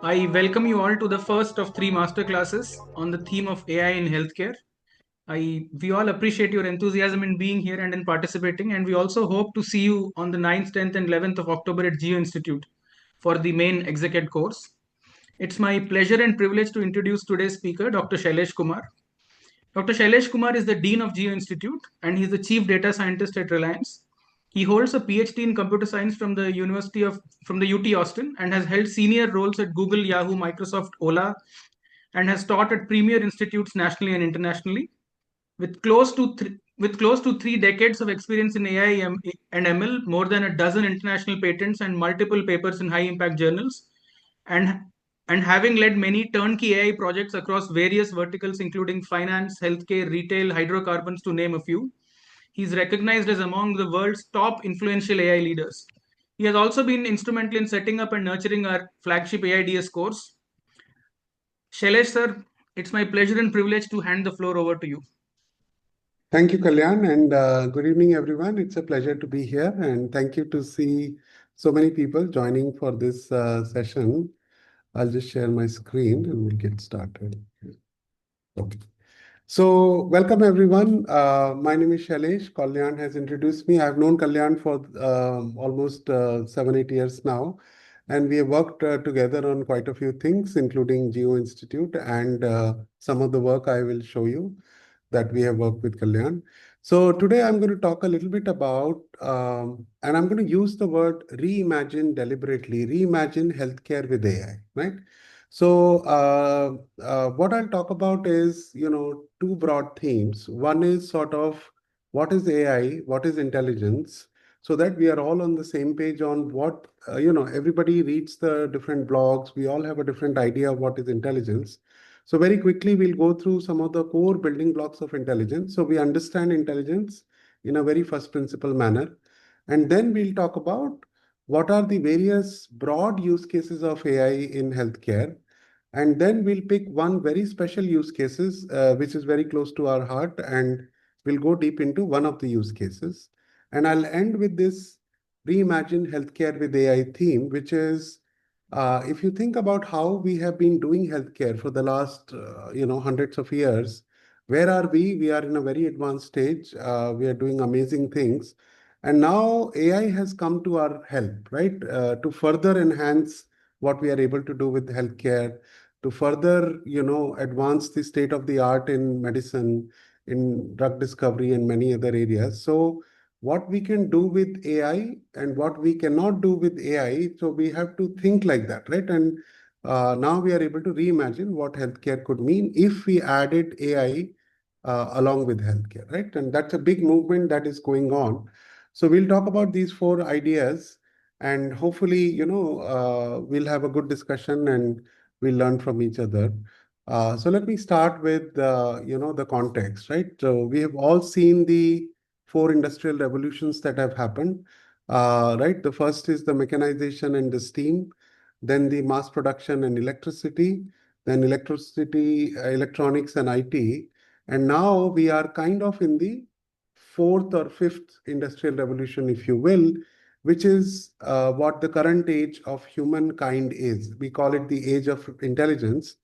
I welcome you all to the first of three masterclasses on the theme of AI in healthcare. We all appreciate your enthusiasm in being here and in participating, and we also hope to see you on the 9th, 10th, and 11th of October at Geo Institute for the main executive course. It's my pleasure and privilege to introduce today's speaker, Dr. 𝗕𝗂𝘀𝘀𝗵. Dr. 𝗕𝗂𝘀𝘀𝘀𝗵 is the Dean of Geo Institute and he's the Chief Data Scientist at Reliance. He holds a PhD in computer science from the UT Austin and has held senior roles at Google, Yahoo, Microsoft, Ola, and has taught at premier institutes nationally and internationally. With close to 3 decades of experience in AI and ML, more than a dozen international patents and multiple papers in high impact journals, and and having led many turnkey AI projects across various verticals, including finance, healthcare, retail, hydrocarbons, to name a few, he's recognized as among the world's top influential AI leaders. He has also been instrumental in setting up and nurturing our flagship AIDS course. Shailesh sir, it's my pleasure and privilege to hand the floor over to you. Thank you, Kalyan, and good evening, everyone. It's a pleasure to be here, and thank you to see so many people joining for this session. I'll just share my screen and we'll get started. Okay. So, welcome everyone. My name is Shailesh. Kalyan has introduced me. I've known Kalyan for almost 7-8 years now, and we have worked together on quite a few things, including Geo Institute and some of the work I will show you that we have worked with Kalyan. So today I'm going to talk a little bit about, and I'm going to use the word reimagine deliberately, reimagine healthcare with AI, right? So what I'll talk about is, two broad themes. One is sort of what is AI, what is intelligence, so that we are all on the same page on what, everybody reads the different blogs. We all have a different idea of what is intelligence. So very quickly, we'll go through some of the core building blocks of intelligence. So we understand intelligence in a very first principle manner. And then we'll talk about what are the various broad use cases of AI in healthcare. And then we'll pick one very special use cases, which is very close to our heart, and we'll go deep into one of the use cases. And I'll end with this reimagine healthcare with AI theme, which is if you think about how we have been doing healthcare for the last, hundreds of years, where are we? We are in a very advanced stage. We are doing amazing things. And now AI has come to our help, right? To further enhance what we are able to do with healthcare, to further, advance the state of the art in medicine, in drug discovery, and many other areas. So what we can do with AI and what we cannot do with AI. So we have to think like that, right? And now we are able to reimagine what healthcare could mean if we added AI along with healthcare, right? And that's a big movement that is going on. So we'll talk about these 4 ideas, and hopefully, we'll have a good discussion and we'll learn from each other. So let me start with, the context, right? So we have all seen the 4 industrial revolutions that have happened, right? The first is the mechanization and the steam, then the mass production and electricity, then electricity, electronics and IT. And now we are kind of in the 4th or 5th industrial revolution, if you will, which is what the current age of humankind is. We call it the age of intelligence,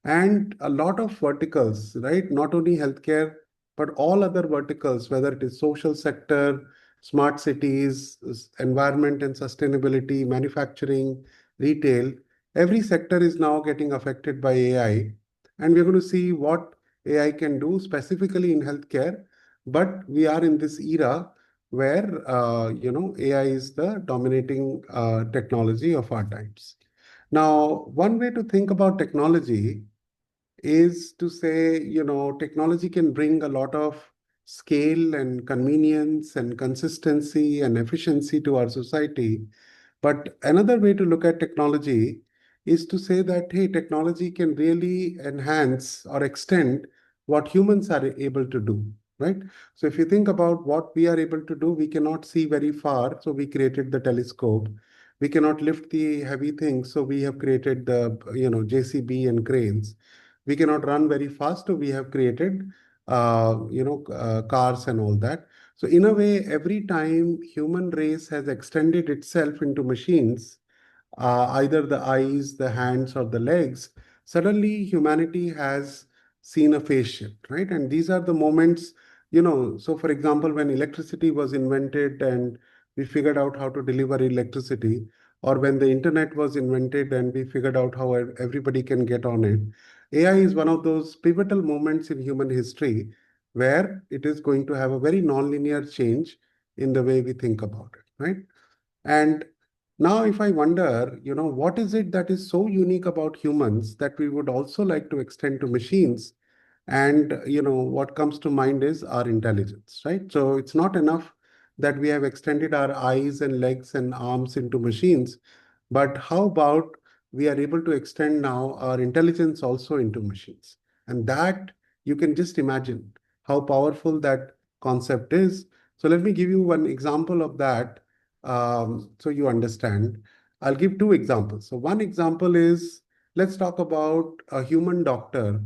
and a lot of verticals, right? Not only healthcare, but all other verticals, whether it is social sector, smart cities, environment and sustainability, manufacturing, retail, every sector is now getting affected by AI. And we're going to see what AI can do specifically in healthcare. But we are in this era where, AI is the dominating technology of our times. Now, one way to think about technology is to say, technology can bring a lot of scale and convenience and consistency and efficiency to our society. But another way to look at technology is to say that, hey, technology can really enhance or extend what humans are able to do, right? So if you think about what we are able to do, we cannot see very far, so we created the telescope. We cannot lift the heavy things, so we have created the, JCB and cranes. We cannot run very fast, so we have created, cars and all that. So in a way, every time human race has extended itself into machines, either the eyes, the hands, or the legs, suddenly humanity has seen a phase shift, right? And these are the moments, so for example, when electricity was invented and we figured out how to deliver electricity, or when the internet was invented and we figured out how everybody can get on it, AI is one of those pivotal moments in human history where it is going to have a very nonlinear change in the way we think about it, right? And now, if I wonder, what is it that is so unique about humans that we would also like to extend to machines? And, what comes to mind is our intelligence, right? So it's not enough that we have extended our eyes and legs and arms into machines, but how about we are able to extend now our intelligence also into machines? And that you can just imagine how powerful that concept is. So let me give you one example of that so you understand. I'll give two examples. So one example is, let's talk about a human doctor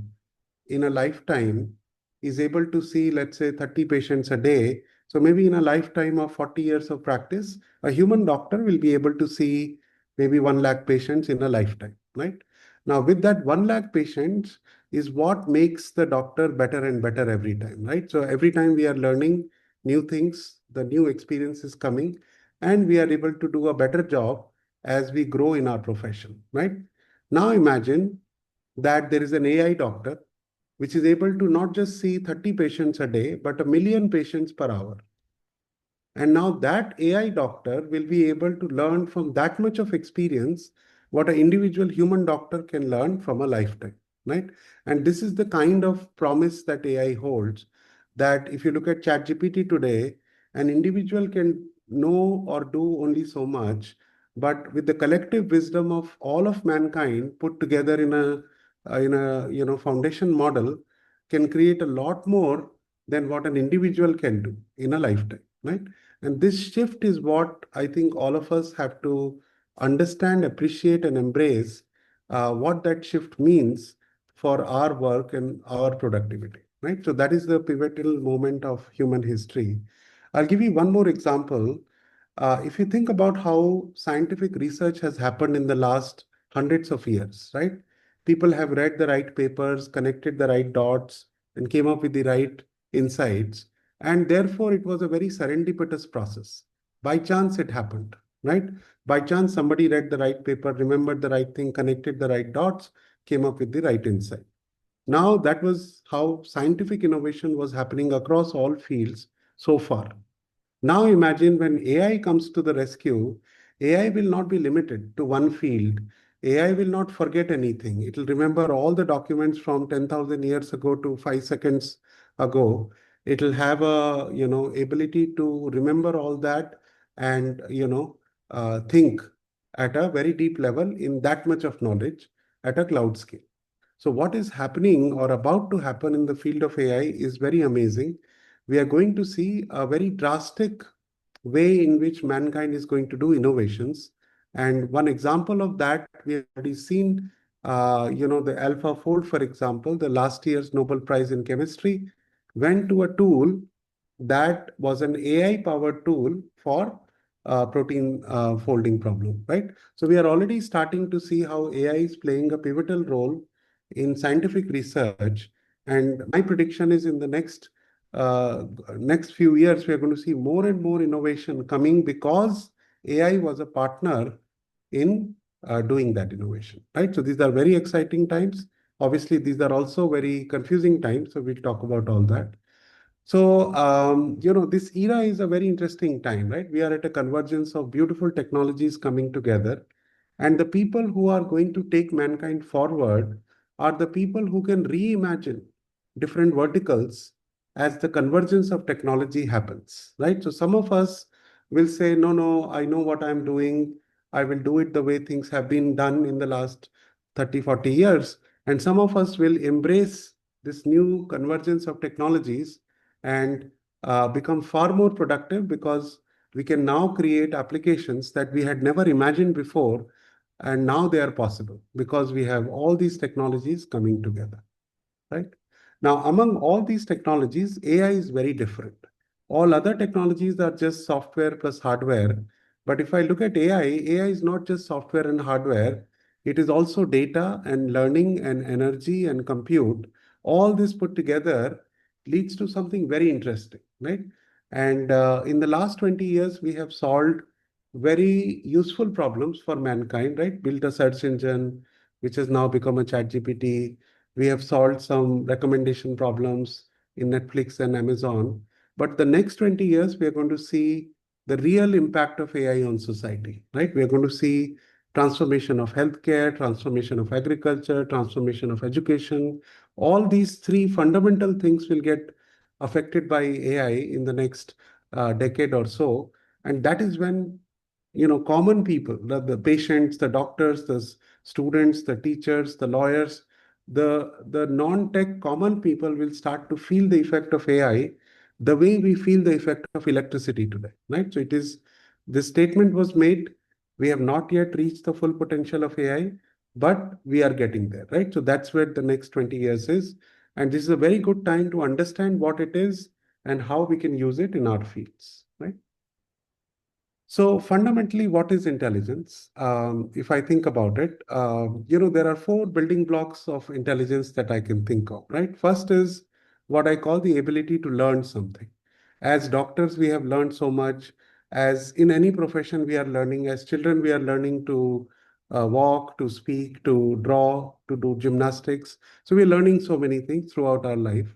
in a lifetime is able to see, let's say, 30 patients a day. So maybe in a lifetime of 40 years of practice, a human doctor will be able to see maybe 1 lakh patients in a lifetime, right? Now, with that 1 lakh patients is what makes the doctor better and better every time, right? So every time we are learning new things, the new experience is coming, and we are able to do a better job as we grow in our profession, right? Now imagine that there is an AI doctor which is able to not just see 30 patients a day, but 1 million patients per hour. And now that AI doctor will be able to learn from that much of experience what an individual human doctor can learn from a lifetime, right? And this is the kind of promise that AI holds, that if you look at ChatGPT today, an individual can know or do only so much, but with the collective wisdom of all of mankind put together in a foundation model, can create a lot more than what an individual can do in a lifetime, right? And this shift is what I think all of us have to understand, appreciate, and embrace what that shift means for our work and our productivity, right? So that is the pivotal moment of human history. I'll give you one more example. If you think about how scientific research has happened in the last hundreds of years, right? People have read the right papers, connected the right dots, and came up with the right insights. And therefore, it was a very serendipitous process. By chance, it happened, right? By chance, somebody read the right paper, remembered the right thing, connected the right dots, came up with the right insight. Now, that was how scientific innovation was happening across all fields so far. Now imagine when AI comes to the rescue, AI will not be limited to one field. AI will not forget anything. It will remember all the documents from 10,000 years ago to 5 seconds ago. It will have a ability to remember all that and think at a very deep level in that much of knowledge at a cloud scale. So what is happening or about to happen in the field of AI is very amazing. We are going to see a very drastic way in which mankind is going to do innovations. And one example of that, we have already seen, the AlphaFold, for example, the last year's Nobel Prize in Chemistry, went to a tool that was an AI-powered tool for protein folding problem, right? So we are already starting to see how AI is playing a pivotal role in scientific research. And my prediction is in the next few years, we are going to see more and more innovation coming because AI was a partner in doing that innovation, right? So these are very exciting times. Obviously, these are also very confusing times. So we'll talk about all that. So, this era is a very interesting time, right? We are at a convergence of beautiful technologies coming together. And the people who are going to take mankind forward are the people who can reimagine different verticals as the convergence of technology happens, right? So some of us will say, no, no, I know what I'm doing. I will do it the way things have been done in the last 30, 40 years. And some of us will embrace this new convergence of technologies and become far more productive because we can now create applications that we had never imagined before. And now they are possible because we have all these technologies coming together, right? Now, among all these technologies, AI is very different. All other technologies are just software plus hardware, But if I look at AI is not just software and hardware. It is also data and learning and energy and compute. All this put together leads to something very interesting, right? And in the last 20 years, we have solved very useful problems for mankind, right? Built a search engine, which has now become a ChatGPT. We have solved some recommendation problems in Netflix and Amazon. But the next 20 years, we are going to see the real impact of AI on society, right? We are going to see transformation of healthcare, transformation of agriculture, transformation of education. All these three fundamental things will get affected by AI in the next decade or so. And that is when common people, the patients, the doctors, the students, the teachers, the lawyers, the non-tech common people will start to feel the effect of AI the way we feel the effect of electricity today, right? So this statement was made. We have not yet reached the full potential of AI, but we are getting there, right? So that's where the next 20 years is. And this is a very good time to understand what it is and how we can use it in our fields, right? So fundamentally, what is intelligence? If I think about it, there are four building blocks of intelligence that I can think of, right? First is what I call the ability to learn something. As doctors, we have learned so much. As in any profession, we are learning. As children, we are learning to walk, to speak, to draw, to do gymnastics. So we're learning so many things throughout our life.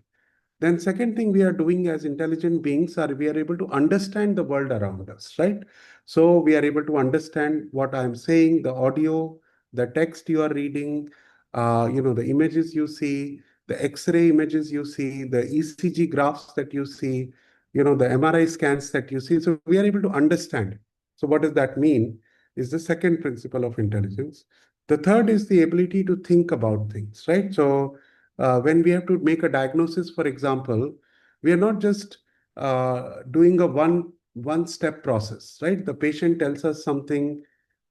Then second thing we are doing as intelligent beings are we are able to understand the world around us, right? So we are able to understand what I'm saying, the audio, the text you are reading, the images you see, the X-ray images you see, the ECG graphs that you see, the MRI scans that you see. So we are able to understand. So what does that mean? Is the second principle of intelligence. The third is the ability to think about things, right? So when we have to make a diagnosis, for example, we are not just doing a one step process, right? The patient tells us something,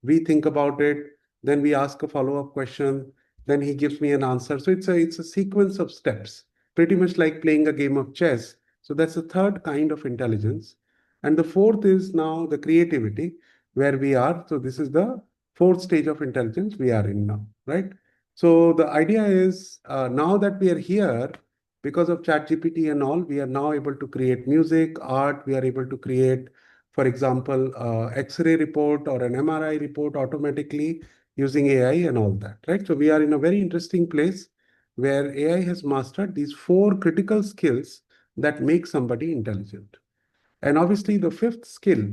we think about it, then we ask a follow-up question, then he gives me an answer. So it's a sequence of steps, pretty much like playing a game of chess. So that's the third kind of intelligence. And the fourth is now the creativity, where we are. So this is the fourth stage of intelligence we are in now, right? So the idea is now that we are here, because of ChatGPT and all, we are now able to create music, art. We are able to create, for example, X-ray report or an MRI report automatically using AI and all that, right? So we are in a very interesting place where AI has mastered these four critical skills that make somebody intelligent. And obviously the fifth skill,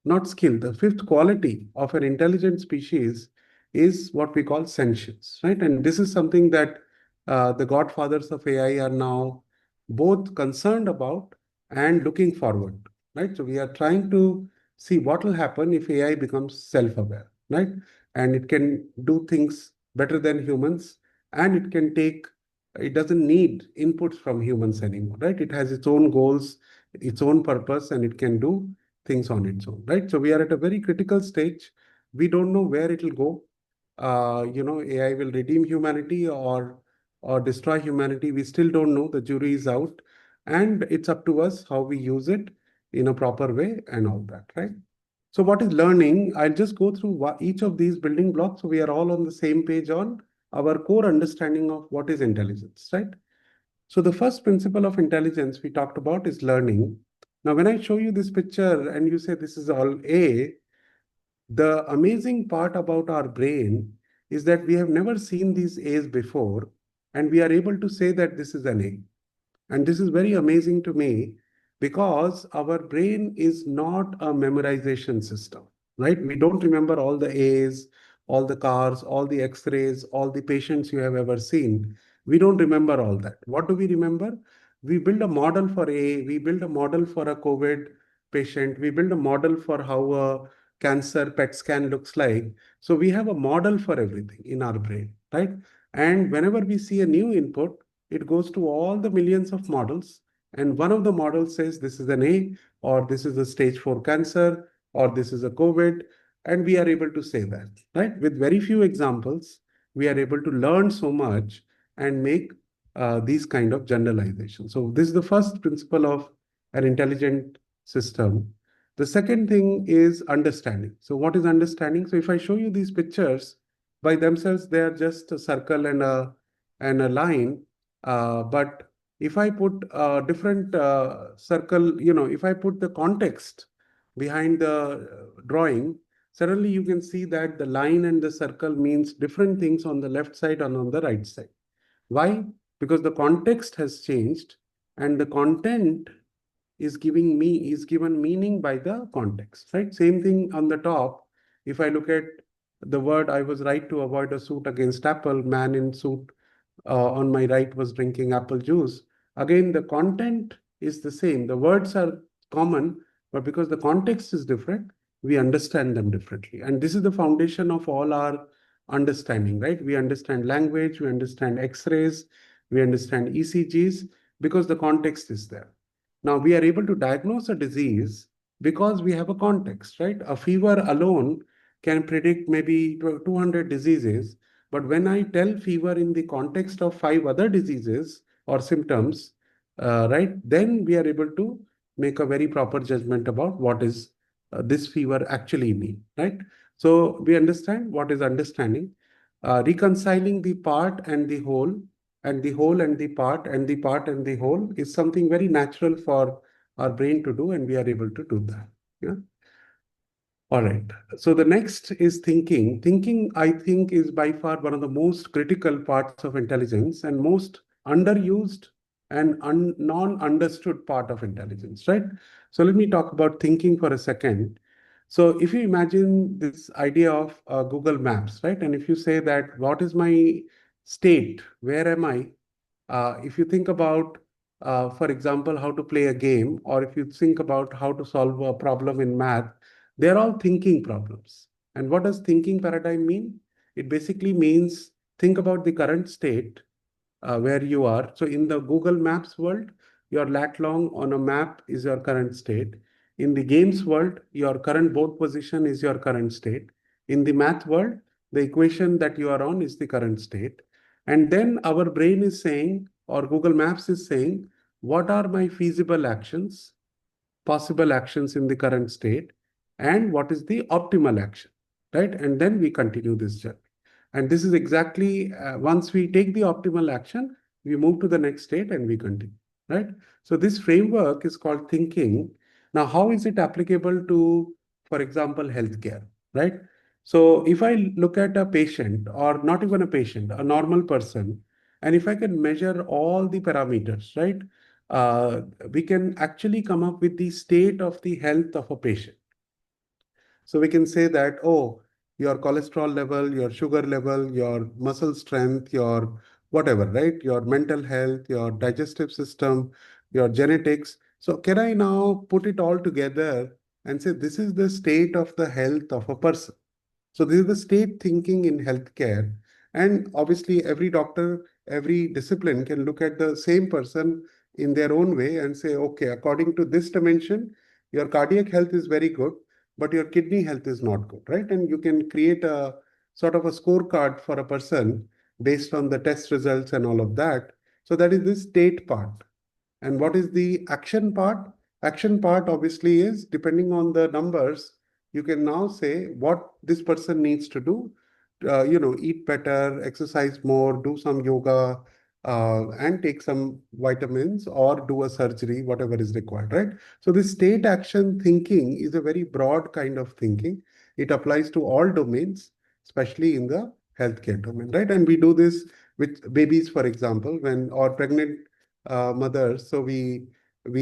not skill, the fifth quality of an intelligent species is what we call sentience, right? And this is something that the godfathers of AI are now both concerned about and looking forward, right? So we are trying to see what will happen if AI becomes self-aware, right? And it can do things better than humans, and it doesn't need inputs from humans anymore, right? It has its own goals, its own purpose, and it can do things on its own, right? So we are at a very critical stage. We don't know where it will go. AI will redeem humanity or destroy humanity. We still don't know. The jury is out, and it's up to us how we use it in a proper way and all that, right? So what is learning? I'll just go through each of these building blocks so we are all on the same page on our core understanding of what is intelligence, right? So the first principle of intelligence we talked about is learning. Now, when I show you this picture and you say this is all A, the amazing part about our brain is that we have never seen these A's before, and we are able to say that this is an A. And this is very amazing to me because our brain is not a memorization system, right? We don't remember all the A's, all the cars, all the X-rays, all the patients you have ever seen. We don't remember all that. What do we remember? We build a model for A, we build a model for a COVID patient, we build a model for how a cancer PET scan looks like. So we have a model for everything in our brain, right? And whenever we see a new input, it goes to all the millions of models. And one of the models says this is an A, or this is a stage 4 cancer, or this is a COVID. And we are able to say that, right? With very few examples, we are able to learn so much and make these kind of generalizations. So this is the first principle of an intelligent system. The second thing is understanding. So what is understanding? So if I show you these pictures, by themselves, they are just a circle and a line. But if I put a different circle, if I put the context behind the drawing, suddenly you can see that the line and the circle means different things on the left side and on the right side. Why? Because the context has changed and the content is given meaning by the context, right? Same thing on the top. If I look at the word, I was right to avoid a suit against apple, man in suit on my right was drinking apple juice. Again, the content is the same. The words are common, but because the context is different, we understand them differently. And this is the foundation of all our understanding, right? We understand language, we understand X-rays, we understand ECGs because the context is there. Now, we are able to diagnose a disease because we have a context, right? A fever alone can predict maybe 200 diseases. But when I tell fever in the context of 5 other diseases or symptoms, right, then we are able to make a very proper judgment about what is this fever actually mean, right? So we understand what is understanding, reconciling the part and the whole, and the whole and the part, and the part and the whole is something very natural for our brain to do, and we are able to do that. Yeah. All right. So the next is thinking. Thinking, I think, is by far one of the most critical parts of intelligence and most underused and non-understood part of intelligence, right? So let me talk about thinking for a second. So if you imagine this idea of Google Maps, right? And if you say that, what is my state? Where am I? If you think about, for example, how to play a game, or if you think about how to solve a problem in math, they're all thinking problems. And what does thinking paradigm mean? It basically means think about the current state where you are. So in the Google Maps world, your lat long on a map is your current state. In the games world, your current board position is your current state. In the math world, the equation that you are on is the current state. And then our brain is saying, or Google Maps is saying, what are my feasible actions, possible actions in the current state, and what is the optimal action, right? And then we continue this journey. And this is exactly, once we take the optimal action, we move to the next state and we continue, right? So this framework is called thinking. Now, how is it applicable to, for example, healthcare, right? So if I look at a patient, or not even a patient, a normal person, and if I can measure all the parameters, right, we can actually come up with the state of the health of a patient. So we can say that, oh, your cholesterol level, your sugar level, your muscle strength, your whatever, right? Your mental health, your digestive system, your genetics. So can I now put it all together and say, this is the state of the health of a person? So this is the state thinking in healthcare. And obviously every doctor, every discipline can look at the same person in their own way and say, okay, according to this dimension, your cardiac health is very good, but your kidney health is not good, right? And you can create a sort of a scorecard for a person based on the test results and all of that. So that is the state part. And what is the action part? Action part obviously is depending on the numbers, you can now say what this person needs to do. Eat better, exercise more, do some yoga, and take some vitamins or do a surgery, whatever is required, right? So this state action thinking is a very broad kind of thinking. It applies to all domains, especially in the healthcare domain, right? And we do this with babies, for example, or pregnant mothers. So we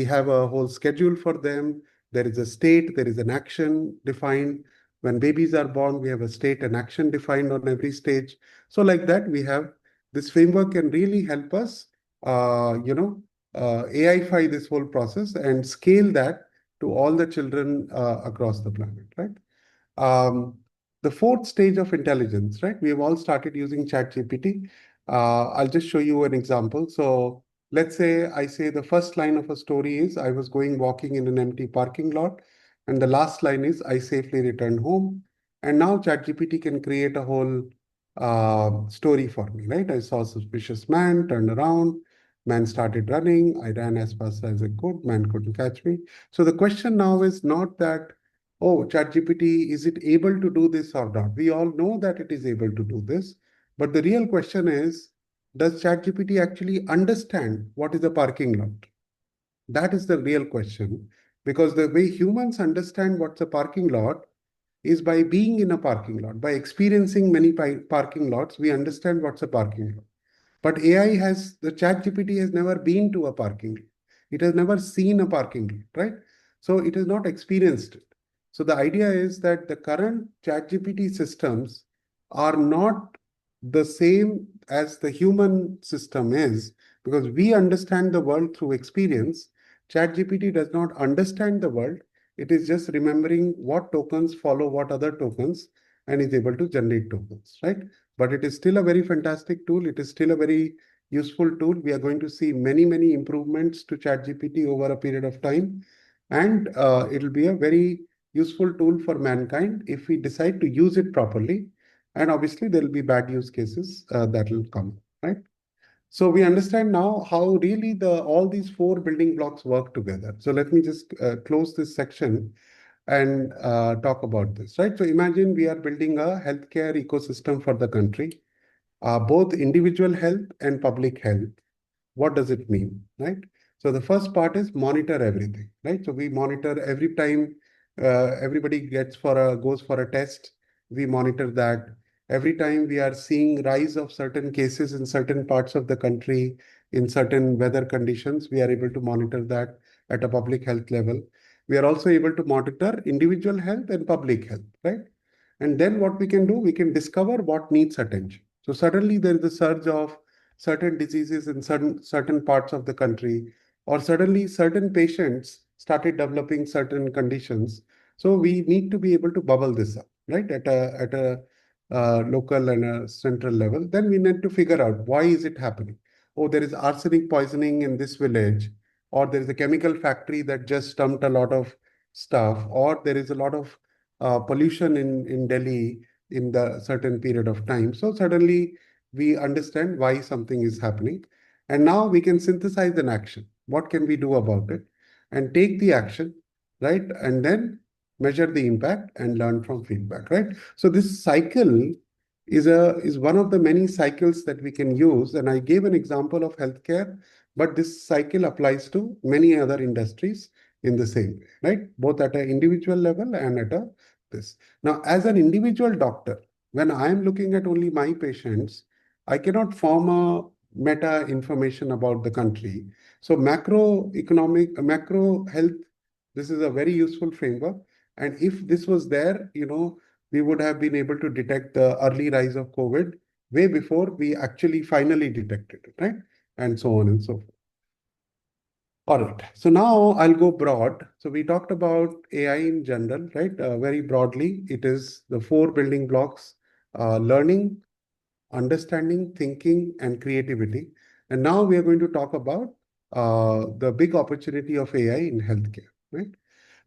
have a whole schedule for them. There is a state, there is an action defined. When babies are born, we have a state and action defined on every stage. So like that, we have this framework can really help us, AI-fy this whole process and scale that to all the children across the planet, right? The fourth stage of intelligence, right? We have all started using ChatGPT. I'll just show you an example. So let's say I say the first line of a story is I was going walking in an empty parking lot. And the last line is I safely returned home. And now ChatGPT can create a whole story for me, right? I saw a suspicious man, turned around, Man started running. I ran as fast as I could. Man couldn't catch me. So the question now is not that, oh, ChatGPT, is it able to do this or not? We all know that it is able to do this. But the real question is, does ChatGPT actually understand what is a parking lot? That is the real question. Because the way humans understand what's a parking lot is by being in a parking lot. By experiencing many parking lots, we understand what's a parking lot. But the ChatGPT has never been to a parking lot. It has never seen a parking lot, right? So it has not experienced it. So the idea is that the current ChatGPT systems are not the same as the human system is, because we understand the world through experience. ChatGPT does not understand the world. It is just remembering what tokens follow what other tokens and is able to generate tokens, right? But it is still a very fantastic tool. It is still a very useful tool. We are going to see many, many improvements to ChatGPT over a period of time. And it'll be a very useful tool for mankind if we decide to use it properly. And obviously, there will be bad use cases that will come, right? So we understand now how really all these four building blocks work together. So let me just close this section and talk about this, right? So imagine we are building a healthcare ecosystem for the country, both individual health and public health. What does it mean, right? So the first part is monitor everything, right? So we monitor every time everybody goes for a test, we monitor that. Every time we are seeing rise of certain cases in certain parts of the country, in certain weather conditions, we are able to monitor that at a public health level. We are also able to monitor individual health and public health, right? And then what we can do, we can discover what needs attention. So suddenly there is a surge of certain diseases in certain parts of the country, or suddenly certain patients started developing certain conditions. So we need to be able to bubble this up, right, at a local and a central level. Then we need to figure out, why is it happening? Oh, there is arsenic poisoning in this village, or there is a chemical factory that just dumped a lot of stuff, or there is a lot of pollution in Delhi in the certain period of time. So suddenly we understand why something is happening. And now we can synthesize an action. What can we do about it? And take the action, right? And then measure the impact and learn from feedback, right? So this cycle is one of the many cycles that we can use. And I gave an example of healthcare, but this cycle applies to many other industries in the same way, right? Both at an individual level and at this. Now, as an individual doctor, when I'm looking at only my patients, I cannot form a meta information about the country. So macro health, this is a very useful framework. And if this was there, we would have been able to detect the early rise of COVID way before we actually finally detected it, right? And so on and so forth. All right. So now I'll go broad. So we talked about AI in general, right? Very broadly, it is the four building blocks: learning, understanding, thinking, and creativity. And now we are going to talk about the big opportunity of AI in healthcare, right?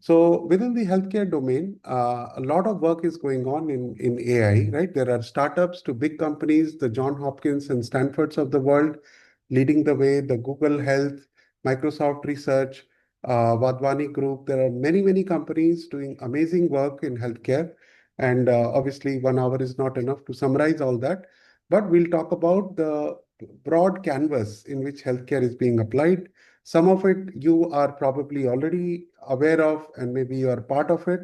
So within the healthcare domain, a lot of work is going on in AI, right? There are startups to big companies, the John Hopkins and Stanfords of the world leading the way, the Google Health, Microsoft Research, Wadhwani Group. There are many, many companies doing amazing work in healthcare. And obviously, 1 hour is not enough to summarize all that. But we'll talk about the broad canvas in which healthcare is being applied. Some of it you are probably already aware of, and maybe you are part of it,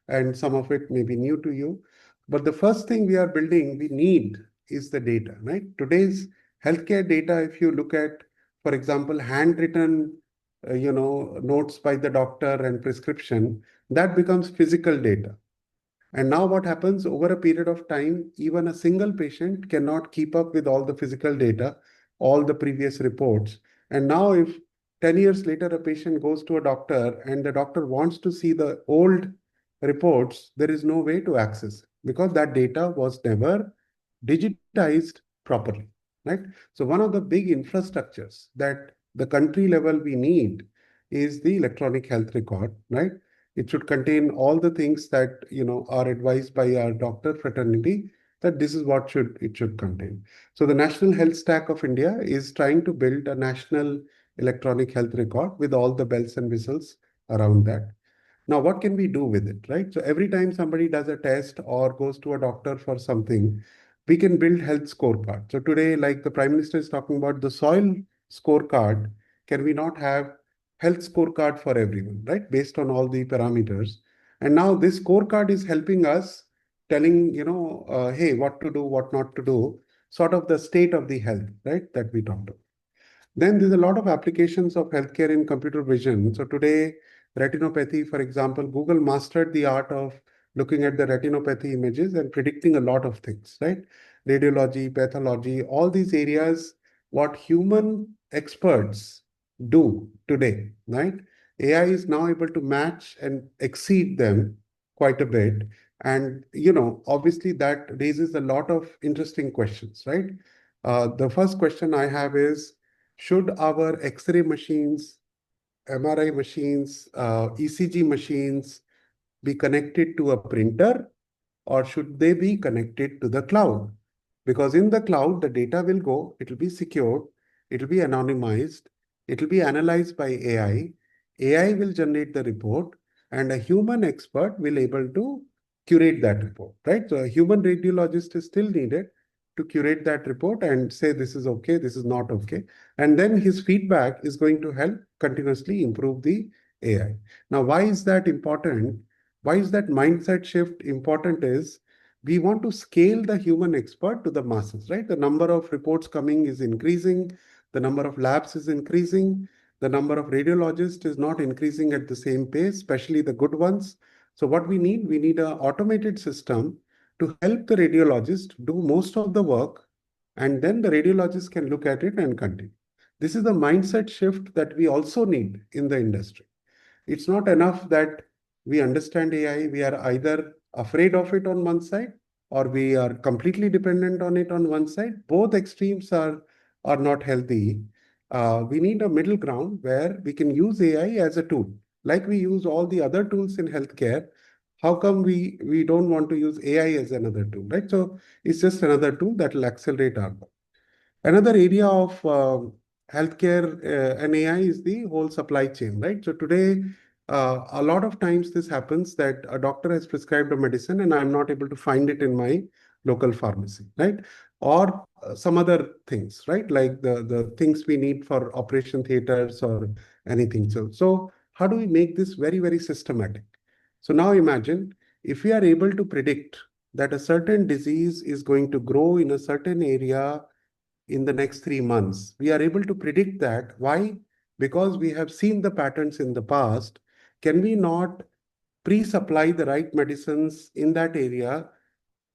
and some of it may be new to you. But the first thing we need is the data, right? Today's healthcare data, if you look at, for example, handwritten, notes by the doctor and prescription, that becomes physical data. And now what happens over a period of time, even a single patient cannot keep up with all the physical data, all the previous reports. And now if 10 years later, a patient goes to a doctor and the doctor wants to see the old reports, there is no way to access because that data was never digitized properly, right? So one of the big infrastructures that the country level we need is the electronic health record, right? It should contain all the things that are advised by our doctor fraternity, that this is what it should contain. So the National Health Stack of India is trying to build a national electronic health record with all the bells and whistles around that. Now, what can we do with it, right? So every time somebody does a test or goes to a doctor for something, we can build health scorecard. So today, like the Prime Minister is talking about the soil scorecard, can we not have health scorecard for everyone, right? Based on all the parameters. And now this scorecard is helping us telling, hey, what to do, what not to do, sort of the state of the health, right? That we talked about. Then there's a lot of applications of healthcare in computer vision. So today, retinopathy, for example, Google mastered the art of looking at the retinopathy images and predicting a lot of things, right? Radiology, pathology, all these areas, what human experts do today, right? AI is now able to match and exceed them quite a bit. And, obviously that raises a lot of interesting questions, right? The first question I have is, should our X-ray machines, MRI machines, ECG machines be connected to a printer, or should they be connected to the cloud? Because in the cloud, the data will go, it will be secured, it will be anonymized, it will be analyzed by AI. AI will generate the report, and a human expert will able to curate that report, right? So a human radiologist is still needed to curate that report and say this is okay, this is not okay. And then his feedback is going to help continuously improve the AI. Now, why is that important? Why is that mindset shift important is we want to scale the human expert to the masses, right? The number of reports coming is increasing, the number of labs is increasing, the number of radiologists is not increasing at the same pace, especially the good ones. So what we need an automated system to help the radiologist do most of the work, and then the radiologist can look at it and continue. This is the mindset shift that we also need in the industry. It's not enough that we understand AI, we are either afraid of it on one side or we are completely dependent on it on one side. Both extremes are not healthy. We need a middle ground where we can use AI as a tool, like we use all the other tools in healthcare. How come we don't want to use AI as another tool, right? So it's just another tool that will accelerate our work. Another area of healthcare and AI is the whole supply chain, right? So today, a lot of times this happens that a doctor has prescribed a medicine and I'm not able to find it in my local pharmacy, right? Or some other things, right? Like the things we need for operation theaters or anything. So how do we make this very, very systematic? So now imagine if we are able to predict that a certain disease is going to grow in a certain area in the next 3 months. We are able to predict that. Why? Because we have seen the patterns in the past. Can we not pre-supply the right medicines in that area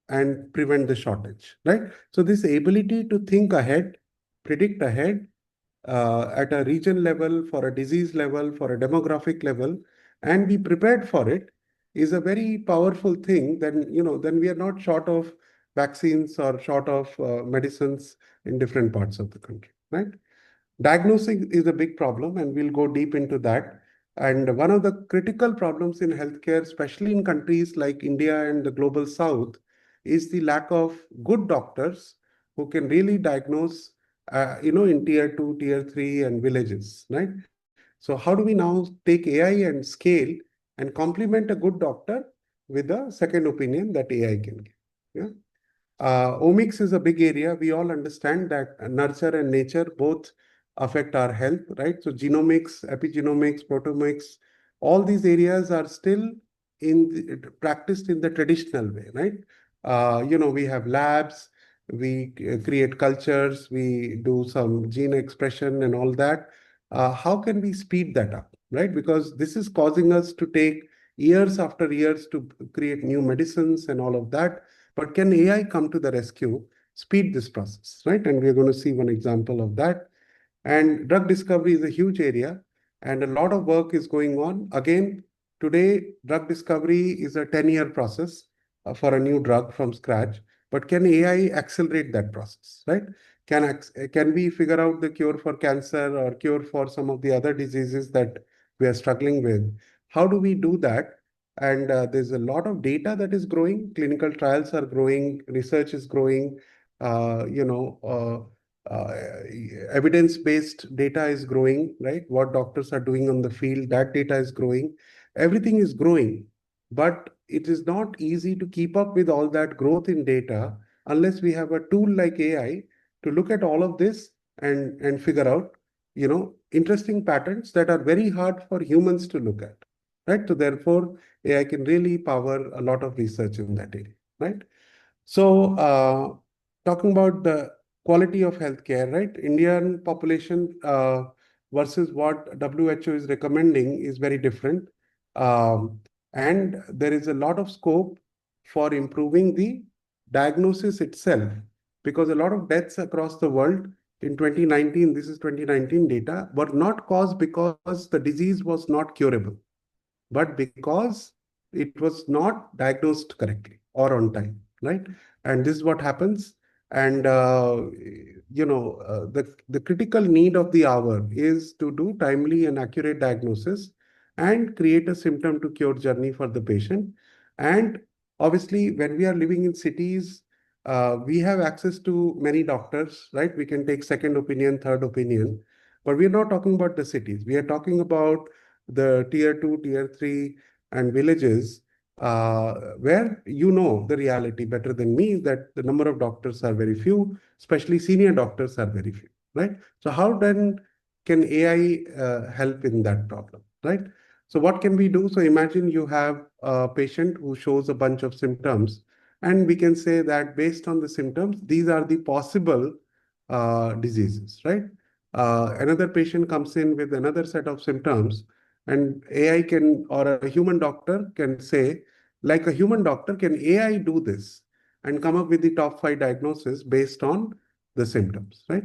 and prevent the shortage, right? So this ability to think ahead, predict ahead at a region level, for a disease level, for a demographic level, and be prepared for it is a very powerful thing. Then we are not short of vaccines or short of medicines in different parts of the country, right? Diagnosing is a big problem, and we'll go deep into that. And one of the critical problems in healthcare, especially in countries like India and the global south, is the lack of good doctors who can really diagnose, in tier 2, tier 3, and villages, right? So how do we now take AI and scale and complement a good doctor with a second opinion that AI can give? Yeah. Omics is a big area. We all understand that nurture and nature both affect our health, right? So genomics, epigenomics, proteomics, all these areas are still practiced in the traditional way, right? We have labs, we create cultures, we do some gene expression and all that. How can we speed that up, right? Because this is causing us to take years after years to create new medicines and all of that. But can AI come to the rescue, speed this process, right? And we're going to see one example of that. And drug discovery is a huge area, and a lot of work is going on. Again, today, drug discovery is a 10-year process for a new drug from scratch. But can AI accelerate that process, right? Can we figure out the cure for cancer or cure for some of the other diseases that we are struggling with? How do we do that And there's a lot of data that is growing. Clinical trials are growing, research is growing, uh, you know, evidence-based data is growing, right? What doctors are doing on the field, that data is growing. Everything is growing, but it is not easy to keep up with all that growth in data unless we have a tool like AI to look at all of this and figure out, interesting patterns that are very hard for humans to look at, right? So therefore, AI can really power a lot of research in that area, right? So, talking about the quality of healthcare, right? Indian population versus what WHO is recommending is very different. And there is a lot of scope for improving the diagnosis itself, because a lot of deaths across the world in 2019, this is 2019 data, were not caused because the disease was not curable, but because it was not diagnosed correctly or on time, right? And this is what happens. And the critical need of the hour is to do timely and accurate diagnosis and create a symptom to cure journey for the patient. And obviously, when we are living in cities, we have access to many doctors, right? We can take second opinion, third opinion, but we're not talking about the cities. We are talking about the tier 2, tier 3, and villages, where the reality better than me that the number of doctors are very few, especially senior doctors are very few, right? So how then can AI help in that problem, right? So what can we do? So imagine you have a patient who shows a bunch of symptoms, and we can say that based on the symptoms, these are the possible diseases, right? Another patient comes in with another set of symptoms, and AI can, or a human doctor can say, like a human doctor, can AI do this and come up with the top 5 diagnoses based on the symptoms, right?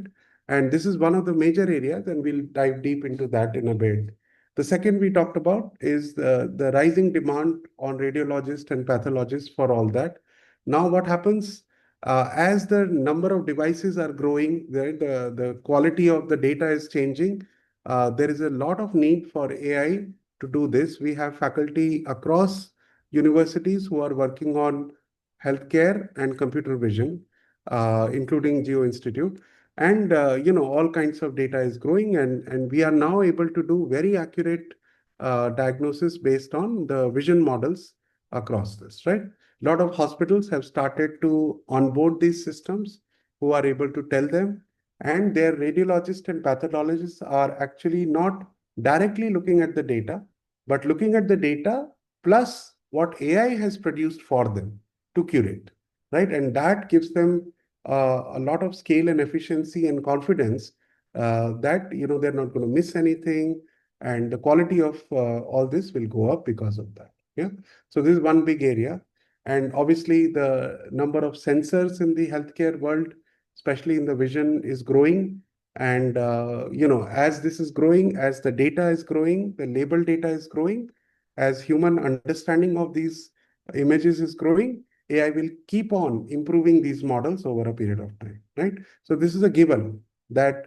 And this is one of the major areas, and we'll dive deep into that in a bit. The second we talked about is the rising demand on radiologists and pathologists for all that. Now, what happens as the number of devices are growing, the quality of the data is changing. There is a lot of need for AI to do this. We have faculty across universities who are working on healthcare and computer vision, including Geo Institute. And all kinds of data is growing, and we are now able to do very accurate diagnosis based on the vision models across this, right? A lot of hospitals have started to onboard these systems who are able to tell them, and their radiologists and pathologists are actually not directly looking at the data, but looking at the data plus what AI has produced for them to curate, right? And that gives them a lot of scale and efficiency and confidence that they're not going to miss anything, and the quality of all this will go up because of that. Yeah. So this is one big area. And obviously, the number of sensors in the healthcare world, especially in the vision, is growing. And as this is growing, as the data is growing, the label data is growing, as human understanding of these images is growing, AI will keep on improving these models over a period of time, right? So this is a given that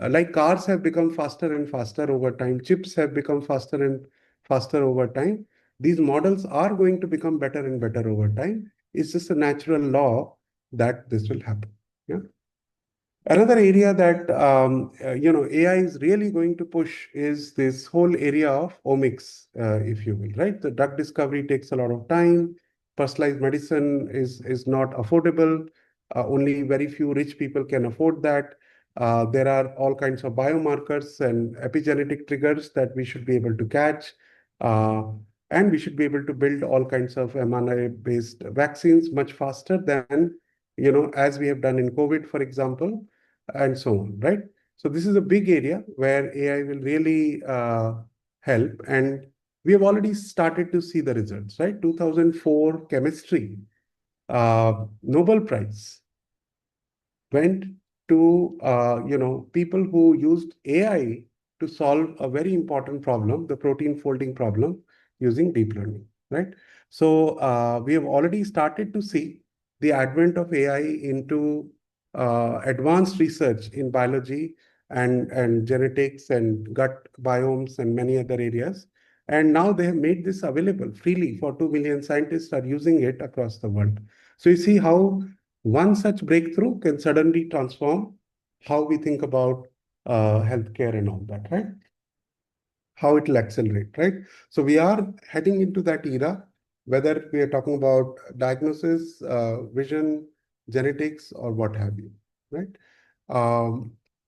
like cars have become faster and faster over time, chips have become faster and faster over time. These models are going to become better and better over time. It's just a natural law that this will happen. Yeah. Another area that AI is really going to push is this whole area of omics, if you will, right? The drug discovery takes a lot of time. Personalized medicine is not affordable. Only very few rich people can afford that. There are all kinds of biomarkers and epigenetic triggers that we should be able to catch. And we should be able to build all kinds of mRNA-based vaccines much faster than, as we have done in COVID, for example, and so on, right? So this is a big area where AI will really help. And we have already started to see the results, right? 2004 chemistry, Nobel Prize went to people who used AI to solve a very important problem, the protein folding problem, using deep learning, right? So we have already started to see the advent of AI into advanced research in biology and genetics and gut biomes and many other areas. And now they have made this available freely for 2 million scientists are using it across the world. So you see how one such breakthrough can suddenly transform how we think about healthcare and all that, right? How it will accelerate, right? So we are heading into that era, whether we are talking about diagnosis, vision, genetics, or what have you, right?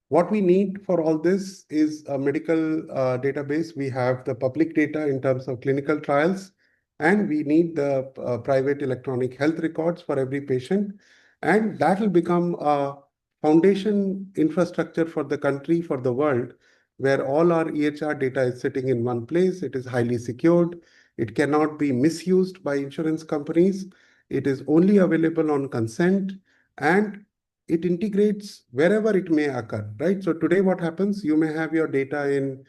What we need for all this is a medical database. We have the public data in terms of clinical trials, and we need the private electronic health records for every patient. And that will become a foundation infrastructure for the country, for the world, where all our EHR data is sitting in one place. It is highly secured. It cannot be misused by insurance companies. It is only available on consent, and it integrates wherever it may occur, right? So today what happens, you may have your data in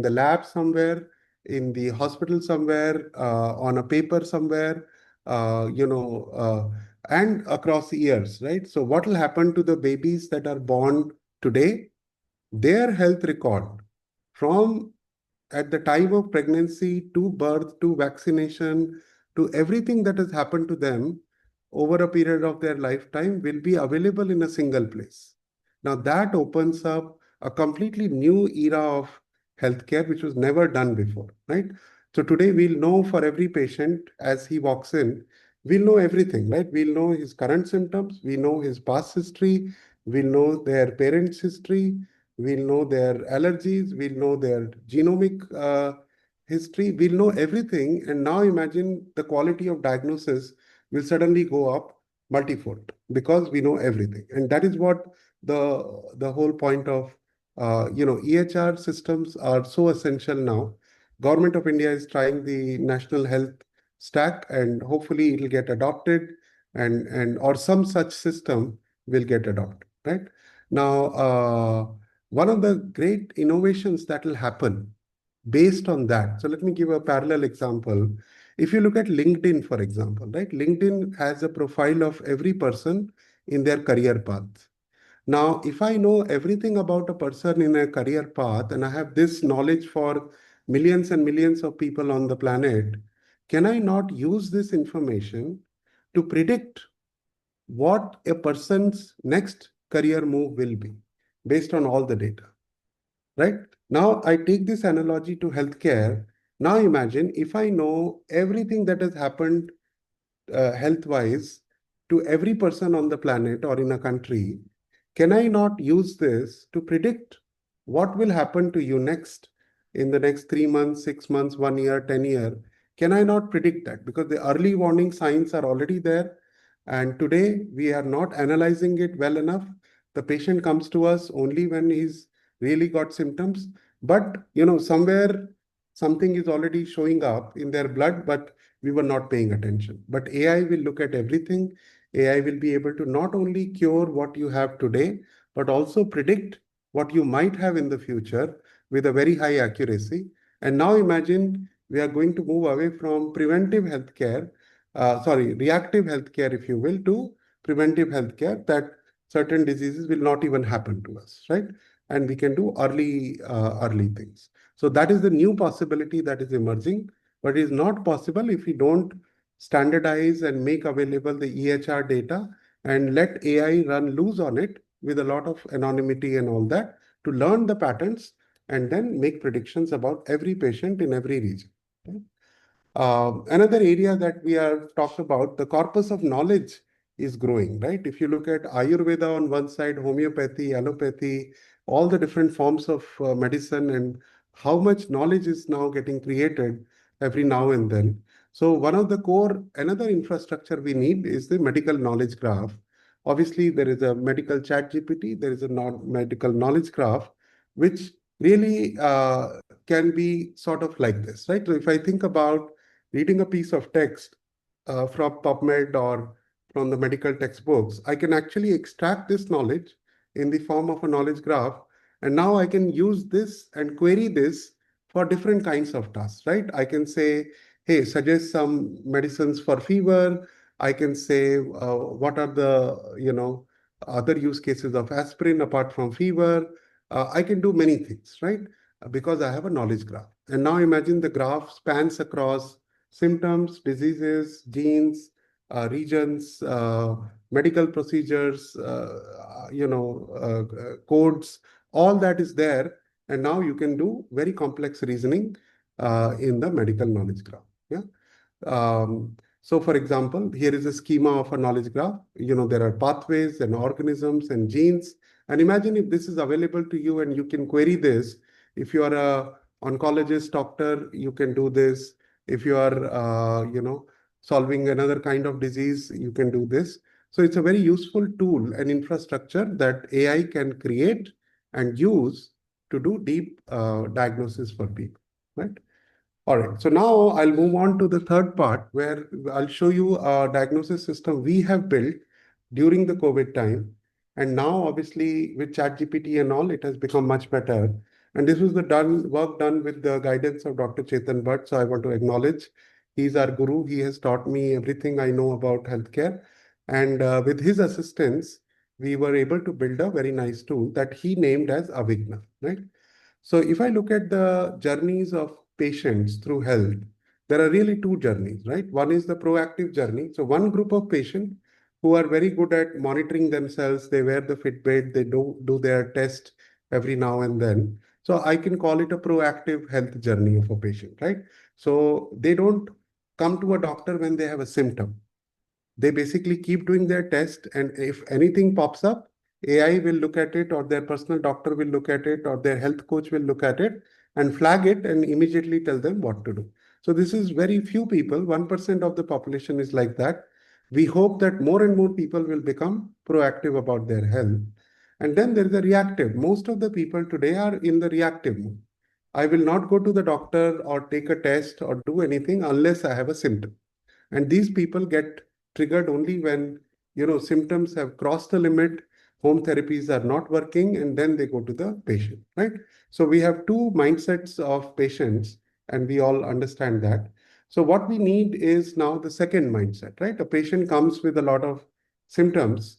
the lab somewhere, in the hospital somewhere, on a paper somewhere, and across years, right? So what will happen to the babies that are born today? Their health record from at the time of pregnancy to birth to vaccination to everything that has happened to them over a period of their lifetime will be available in a single place. Now that opens up a completely new era of healthcare, which was never done before, right? So today we'll know for every patient as he walks in, we'll know everything, right? We'll know his current symptoms, we know his past history, we'll know their parents' history, we'll know their allergies, we'll know their genomic history, we'll know everything. And now imagine the quality of diagnosis will suddenly go up multifold because we know everything. And that is what the whole point of EHR systems are so essential now. Government of India is trying the national health stack, and hopefully it will get adopted, and or some such system will get adopted, right? Now, one of the great innovations that will happen based on that. So let me give a parallel example. If you look at LinkedIn, for example, right? LinkedIn has a profile of every person in their career path. Now, if I know everything about a person in a career path and I have this knowledge for millions and millions of people on the planet, can I not use this information to predict what a person's next career move will be based on all the data, right? Now, I take this analogy to healthcare. Now, imagine if I know everything that has happened health-wise to every person on the planet or in a country, can I not use this to predict what will happen to you next in the next 3 months, 6 months, 1 year, 10 year? Can I not predict that? Because the early warning signs are already there. And today we are not analyzing it well enough. The patient comes to us only when he's really got symptoms. But, somewhere something is already showing up in their blood, but we were not paying attention. But AI will look at everything. AI will be able to not only cure what you have today, but also predict what you might have in the future with a very high accuracy. And now imagine we are going to move away from preventive healthcare, reactive healthcare, if you will, to preventive healthcare, that certain diseases will not even happen to us, right? And we can do early things. So that is the new possibility that is emerging, but it is not possible if we don't standardize and make available the EHR data and let AI run loose on it with a lot of anonymity and all that to learn the patterns and then make predictions about every patient in every region. Okay? Another area that we are talked about, the corpus of knowledge is growing, right? If you look at Ayurveda on one side, homeopathy, allopathy, all the different forms of medicine, and how much knowledge is now getting created every now and then. So one of the another infrastructure we need is the medical knowledge graph. Obviously, there is a medical chat GPT, there is a medical knowledge graph, which really can be sort of like this, right? So if I think about reading a piece of text from PubMed or from the medical textbooks, I can actually extract this knowledge in the form of a knowledge graph. And now I can use this and query this for different kinds of tasks, right? I can say, hey, suggest some medicines for fever. I can say, what are the, other use cases of aspirin apart from fever? I can do many things, right? Because I have a knowledge graph. And now imagine the graph spans across symptoms, diseases, genes, regions, medical procedures, codes, all that is there. And now you can do very complex reasoning in the medical knowledge graph. Yeah. So for example, here is a schema of a knowledge graph. There are pathways and organisms and genes. And imagine if this is available to you and you can query this. If you are a oncologist, doctor, you can do this. If you are, solving another kind of disease, you can do this. So it's a very useful tool and infrastructure that AI can create and use to do deep diagnosis for people, right? All right, so now I'll move on to the third part where I'll show you a diagnosis system we have built during the COVID time. And now, obviously, with ChatGPT and all, it has become much better. And this was the work done with the guidance of Dr. 𝗕𝘂𝗁𝘀𝗀𝗏. So I want to acknowledge he's our guru. He has taught me everything I know about healthcare. And with his assistance, we were able to build a very nice tool that he named as Avigna, right? So if I look at the journeys of patients through health, there are really two journeys, right? One is the proactive journey. So one group of patients who are very good at monitoring themselves, they wear the Fitbit, they do their test every now and then. So I can call it a proactive health journey of a patient, right? So they don't come to a doctor when they have a symptom. They basically keep doing their test, and if anything pops up, AI will look at it, or their personal doctor will look at it, or their health coach will look at it and flag it and immediately tell them what to do. So this is very few people. 1% of the population is like that. We hope that more and more people will become proactive about their health. And then there is a reactive. Most of the people today are in the reactive mode. I will not go to the doctor or take a test or do anything unless I have a symptom. And these people get triggered only when symptoms have crossed the limit, home therapies are not working, and then they go to the patient, right? So we have two mindsets of patients, and we all understand that. So what we need is now the second mindset, right? A patient comes with a lot of symptoms.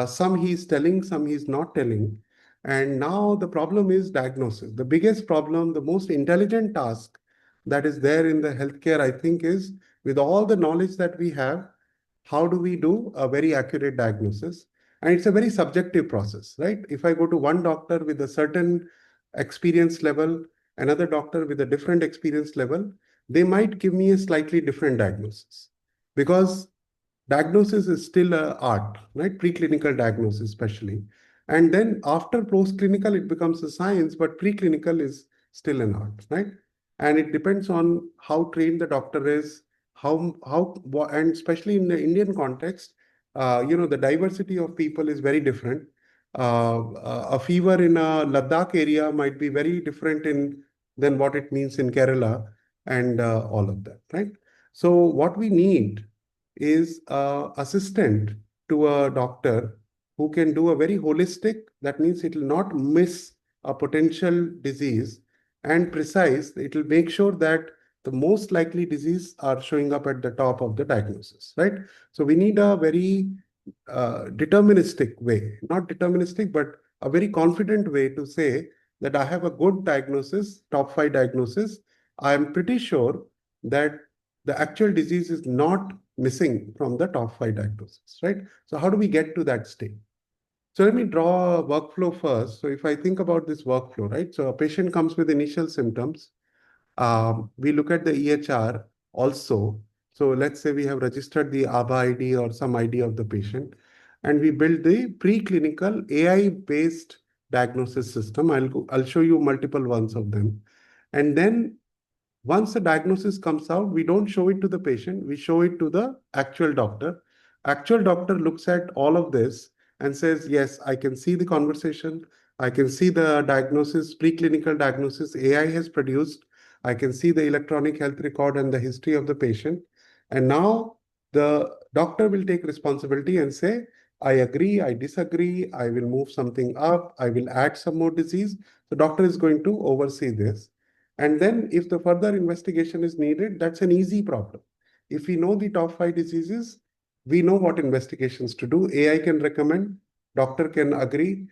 Some he's telling, some he's not telling. And now the problem is diagnosis. The biggest problem, the most intelligent task that is there in the healthcare, I think, is with all the knowledge that we have, how do we do a very accurate diagnosis? And it's a very subjective process, right? If I go to one doctor with a certain experience level, another doctor with a different experience level, they might give me a slightly different diagnosis, because diagnosis is still an art, right? Preclinical diagnosis, especially. And then after post-clinical, it becomes a science, but preclinical is still an art, right? And it depends on how trained the doctor is, and especially in the Indian context, the diversity of people is very different. A fever in a Ladakh area might be very different than what it means in Kerala, and all of that, right? So what we need is an assistant to a doctor who can do a very holistic, that means it will not miss a potential disease, and precise, it will make sure that the most likely disease are showing up at the top of the diagnosis, right? So we need a very deterministic way, not deterministic, but a very confident way to say that I have a good diagnosis, top 5 diagnosis. I'm pretty sure that the actual disease is not missing from the top 5 diagnoses, right? So how do we get to that state? So let me draw a workflow first. So if I think about this workflow, right? So a patient comes with initial symptoms. We look at the EHR also. So let's say we have registered the ABA ID or some ID of the patient, and we build the preclinical AI-based diagnosis system. I'll show you multiple ones of them. And then once the diagnosis comes out, we don't show it to the patient, we show it to the actual doctor. Actual doctor looks at all of this and says, yes, I can see the conversation, I can see the diagnosis, preclinical diagnosis AI has produced, I can see the electronic health record and the history of the patient. And now the doctor will take responsibility and say, I agree, I disagree, I will move something up, I will add some more disease. The doctor is going to oversee this. And then if the further investigation is needed, that's an easy problem. If we know the top 5 diseases, we know what investigations to do. AI can recommend, doctor can agree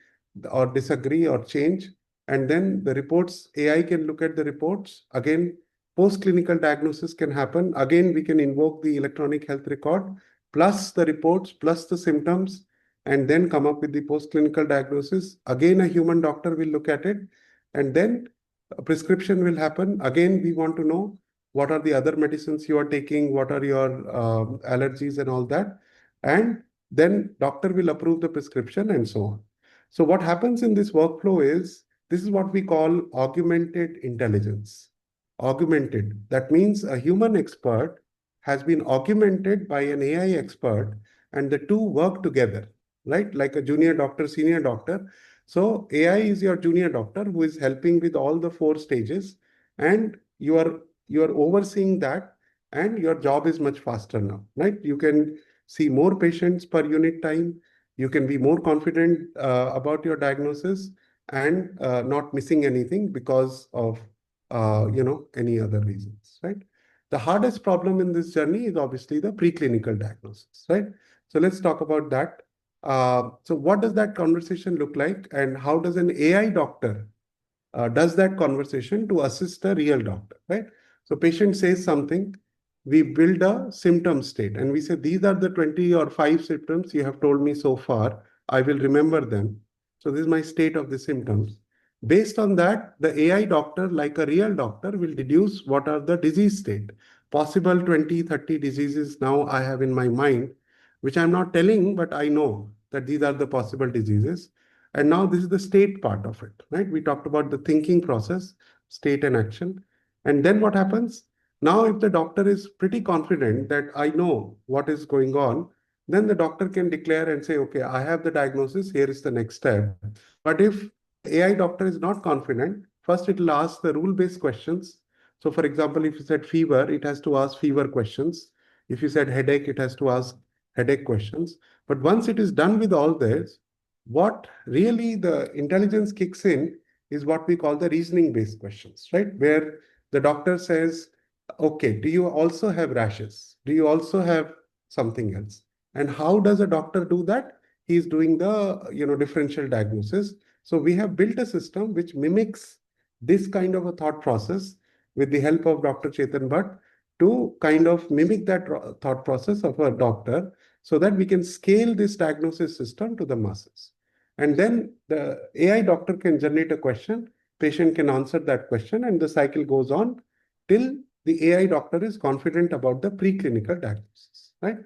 or disagree or change. And then the reports, AI can look at the reports. Again, post-clinical diagnosis can happen. Again, we can invoke the electronic health record, plus the reports, plus the symptoms, and then come up with the post-clinical diagnosis. Again, a human doctor will look at it, and then a prescription will happen. Again, we want to know what are the other medicines you are taking, what are your allergies and all that. And then doctor will approve the prescription and so on. So what happens in this workflow is, this is what we call augmented intelligence. Augmented. That means a human expert has been augmented by an AI expert, and the two work together, right? Like a junior doctor, senior doctor. So AI is your junior doctor who is helping with all the 4 stages, and you are overseeing that, and your job is much faster now, right? You can see more patients per unit time. You can be more confident about your diagnosis, and not missing anything because of any other reasons, right? The hardest problem in this journey is obviously the preclinical diagnosis, right? So let's talk about that. So what does that conversation look like, and how does an AI doctor does that conversation to assist a real doctor, right? So patient says something, we build a symptom state, and we say, these are the 20 or 5 symptoms you have told me so far. I will remember them. So this is my state of the symptoms. Based on that, the AI doctor, like a real doctor, will deduce what are the disease state. Possible 20, 30 diseases now I have in my mind, which I'm not telling, but I know that these are the possible diseases. And now this is the state part of it, right? We talked about the thinking process, state and action. And then what happens? Now, if the doctor is pretty confident that I know what is going on, then the doctor can declare and say, okay, I have the diagnosis, here is the next step. But if AI doctor is not confident, first it will ask the rule-based questions. So for example, if you said fever, it has to ask fever questions. If you said headache, it has to ask headache questions. But once it is done with all this, what really the intelligence kicks in is what we call the reasoning-based questions, right? Where the doctor says, okay, do you also have rashes? Do you also have something else? And how does a doctor do that? He's doing the differential diagnosis. So we have built a system which mimics this kind of a thought process with the help of Dr. Chetan Bhatt to kind of mimic that thought process of a doctor, so that we can scale this diagnosis system to the masses. And then the AI doctor can generate a question, patient can answer that question, and the cycle goes on till the AI doctor is confident about the preclinical diagnosis, right?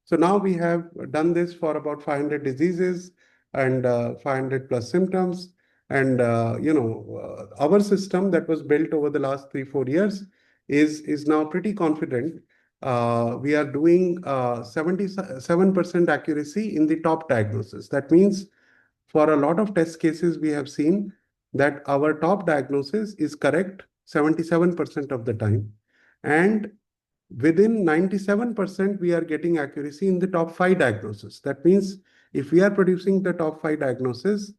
So now we have done this for about 500 diseases and 500 plus symptoms. And our system that was built over the last 3-4 years is now pretty confident. We are doing 77% accuracy in the top diagnosis. That means for a lot of test cases, we have seen that our top diagnosis is correct 77% of the time. And within 97%, we are getting accuracy in the top 5 diagnoses. That means if we are producing the top 5 diagnoses,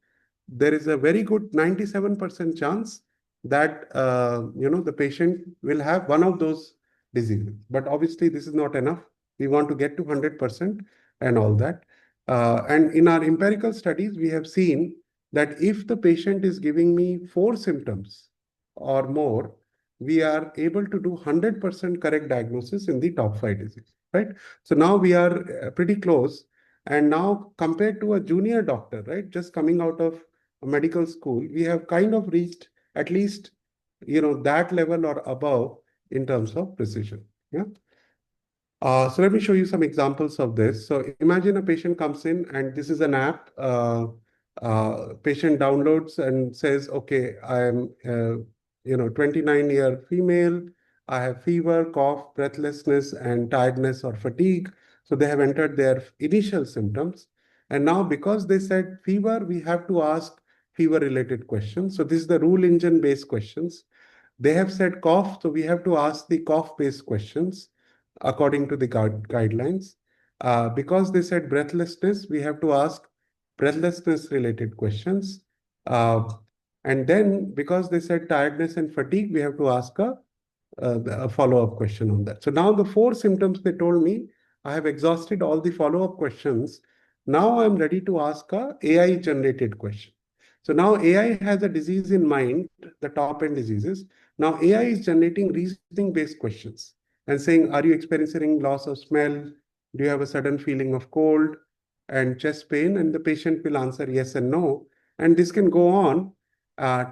there is a very good 97% chance that the patient will have one of those diseases. But obviously, this is not enough. We want to get to 100% and all that. And in our empirical studies, we have seen that if the patient is giving me 4 symptoms or more, we are able to do 100% correct diagnosis in the top 5 diseases, right? So now we are pretty close. And now compared to a junior doctor, right, just coming out of a medical school, we have kind of reached at least, that level or above in terms of precision. Yeah. So let me show you some examples of this. So imagine a patient comes in and this is an app. Patient downloads and says, okay, I am 29-year female. I have fever, cough, breathlessness, and tiredness or fatigue. So they have entered their initial symptoms. And now because they said fever, we have to ask fever-related questions. So this is the rule engine-based questions. They have said cough, so we have to ask the cough-based questions according to the guidelines. Because they said breathlessness, we have to ask breathlessness-related questions. And then because they said tiredness and fatigue, we have to ask a follow-up question on that. So now the 4 symptoms they told me, I have exhausted all the follow-up questions. Now I'm ready to ask a AI-generated question. So now AI has a disease in mind, the top end diseases. Now AI is generating reasoning-based questions and saying, are you experiencing loss of smell? Do you have a sudden feeling of cold and chest pain? And the patient will answer yes and no. And this can go on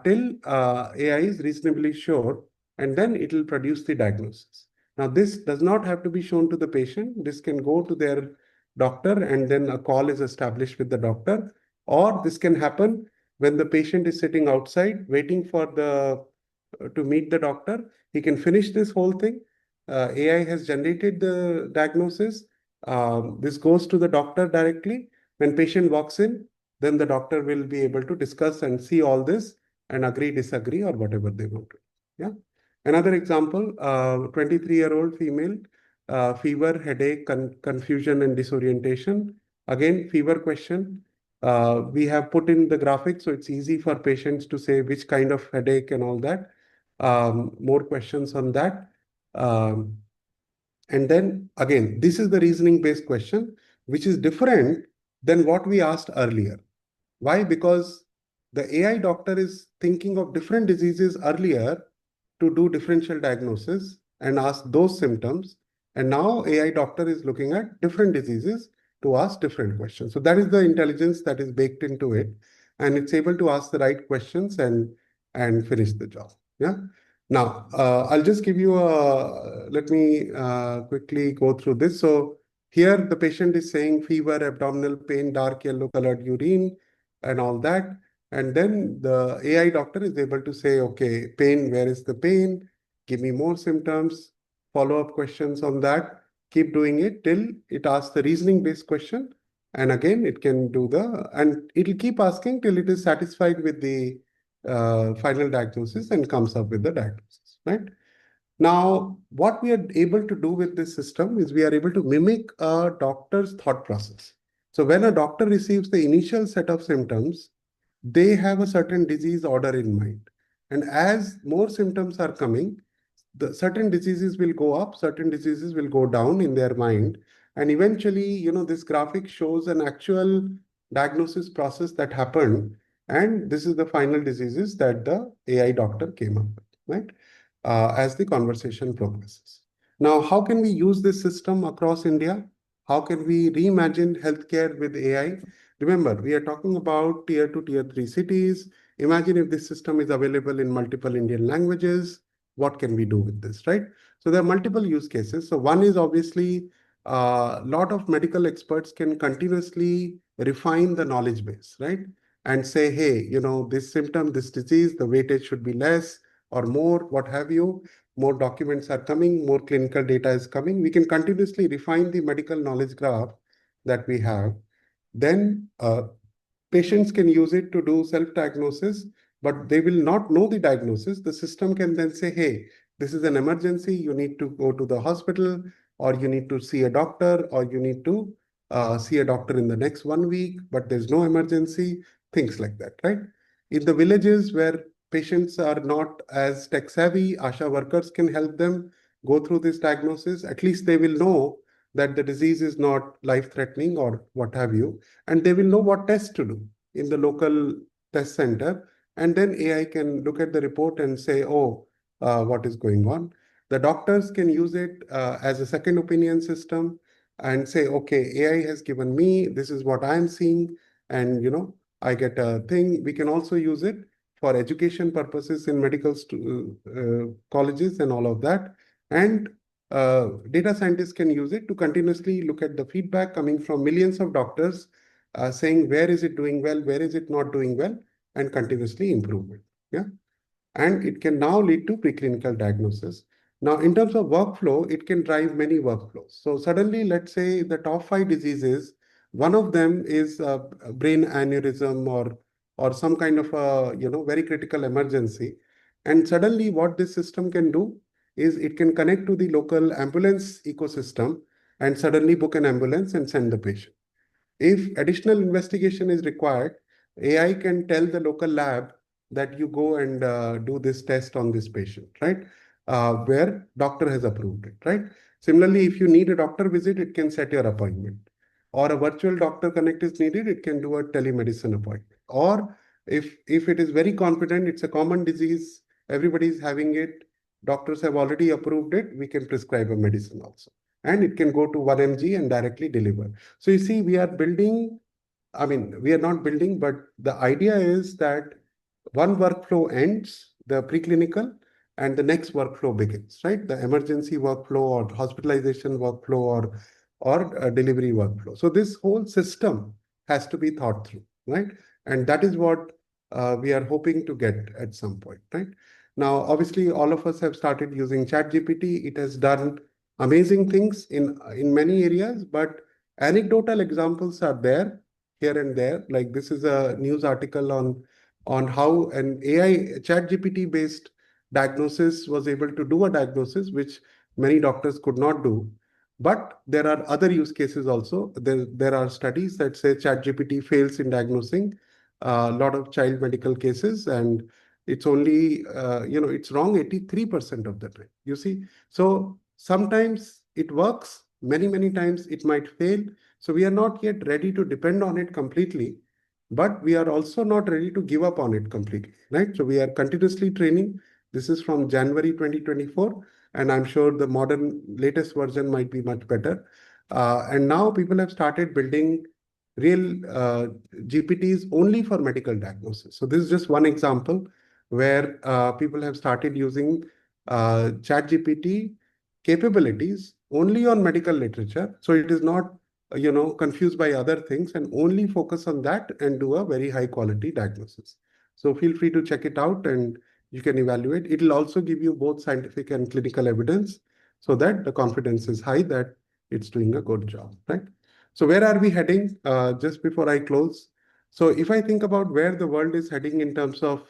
till AI is reasonably sure, and then it will produce the diagnosis. Now, this does not have to be shown to the patient. This can go to their doctor, and then a call is established with the doctor. Or this can happen when the patient is sitting outside waiting for the to meet the doctor. He can finish this whole thing. AI has generated the diagnosis. This goes to the doctor directly. When patient walks in, then the doctor will be able to discuss and see all this and agree, disagree, or whatever they want to. Yeah. Another example, 23-year-old female, fever, headache, confusion, and disorientation. Again, fever question. We have put in the graphic, so it's easy for patients to say which kind of headache and all that. More questions on that. And then again, this is the reasoning-based question, which is different than what we asked earlier. Why? Because the AI doctor is thinking of different diseases earlier to do differential diagnosis and ask those symptoms. And now AI doctor is looking at different diseases to ask different questions. So that is the intelligence that is baked into it. And it's able to ask the right questions and finish the job. Yeah. Now, I'll just give you let me quickly go through this. So here the patient is saying fever, abdominal pain, dark yellow colored urine, and all that. And then the AI doctor is able to say, okay, pain, where is the pain? Give me more symptoms, follow-up questions on that. Keep doing it till it asks the reasoning-based question. And again, it can do and it'll keep asking till it is satisfied with the final diagnosis and comes up with the diagnosis, right? Now, what we are able to do with this system is we are able to mimic a doctor's thought process. So when a doctor receives the initial set of symptoms, they have a certain disease order in mind. And as more symptoms are coming, the certain diseases will go up, certain diseases will go down in their mind. And eventually, this graphic shows an actual diagnosis process that happened. And this is the final diseases that the AI doctor came up with, right? As the conversation progresses. Now, how can we use this system across India? How can we reimagine healthcare with AI? Remember, we are talking about tier 2, tier 3 cities. Imagine if this system is available in multiple Indian languages. What can we do with this, right? So there are multiple use cases. So one is obviously a lot of medical experts can continuously refine the knowledge base, right? And say, hey, this symptom, this disease, the weightage should be less or more, what have you. More documents are coming, more clinical data is coming. We can continuously refine the medical knowledge graph that we have. Then patients can use it to do self-diagnosis, but they will not know the diagnosis. The system can then say, hey, this is an emergency. You need to go to the hospital, or you need to see a doctor, or you need to see a doctor in the next 1 week, but there's no emergency, things like that, right? In the villages where patients are not as tech savvy, ASHA workers can help them go through this diagnosis. At least they will know that the disease is not life-threatening or what have you, and they will know what tests to do in the local test center. And then AI can look at the report and say, oh, what is going on? The doctors can use it as a second opinion system and say, okay, AI has given me, this is what I'm seeing, and I get a thing. We can also use it for education purposes in medical colleges and all of that. And data scientists can use it to continuously look at the feedback coming from millions of doctors, saying where is it doing well, where is it not doing well, and continuously improve it. Yeah. And it can now lead to preclinical diagnosis. Now, in terms of workflow, it can drive many workflows. So suddenly, let's say the top 5 diseases, one of them is a brain aneurysm or some kind of a very critical emergency. And suddenly what this system can do is it can connect to the local ambulance ecosystem and suddenly book an ambulance and send the patient. If additional investigation is required, AI can tell the local lab that you go and do this test on this patient, right? Where doctor has approved it, right? Similarly, if you need a doctor visit, it can set your appointment. Or a virtual doctor connect is needed, it can do a telemedicine appointment. Or If it is very confident, it's a common disease, everybody is having it, doctors have already approved it, we can prescribe a medicine also. And it can go to 1 mg and directly deliver. So you see, we are building, I mean, we are not building, but the idea is that one workflow ends, the preclinical, and the next workflow begins, right? The emergency workflow or hospitalization workflow or a delivery workflow. So this whole system has to be thought through, right? And that is what we are hoping to get at some point, right? Now, obviously, all of us have started using ChatGPT. It has done amazing things in many areas, but anecdotal examples are there here and there. Like this is a news article on how an AI ChatGPT based diagnosis was able to do a diagnosis which many doctors could not do. But there are other use cases also. There are studies that say ChatGPT fails in diagnosing a lot of child medical cases, and it's only it's wrong 83% of the time. You see, so sometimes it works, many times it might fail. So we are not yet ready to depend on it completely, but we are also not ready to give up on it completely, right? So we are continuously training. This is from January 2024, and I'm sure the modern latest version might be much better. And now people have started building real GPTs only for medical diagnosis. So this is just one example where people have started using ChatGPT capabilities only on medical literature. So it is not confused by other things, and only focus on that and do a very high quality diagnosis. So feel free to check it out and you can evaluate. It will also give you both scientific and clinical evidence so that the confidence is high that it's doing a good job, right? So where are we heading? Just before I close. So if I think about where the world is heading in terms of,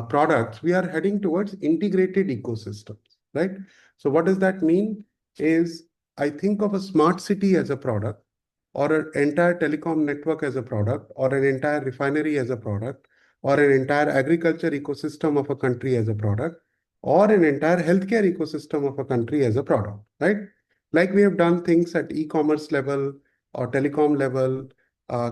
products, we are heading towards integrated ecosystems, right? So what does that mean is, I think of a smart city as a product, or an entire telecom network as a product, or an entire refinery as a product, or an entire agriculture ecosystem of a country as a product, or an entire healthcare ecosystem of a country as a product, right? Like we have done things at e-commerce level or telecom level,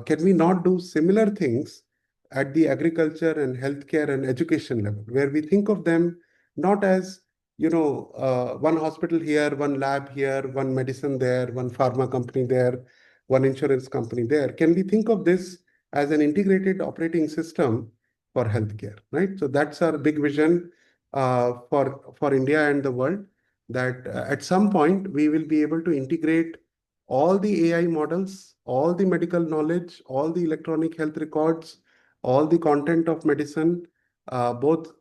can we not do similar things at the agriculture and healthcare and education level, where we think of them not as one hospital here, one lab here, one medicine there, one pharma company there, one insurance company there. Can we think of this as an integrated operating system for healthcare, right? So that's our big vision for India and the world, that at some point we will be able to integrate all the AI models, all the medical knowledge, all the electronic health records, all the content of medicine, both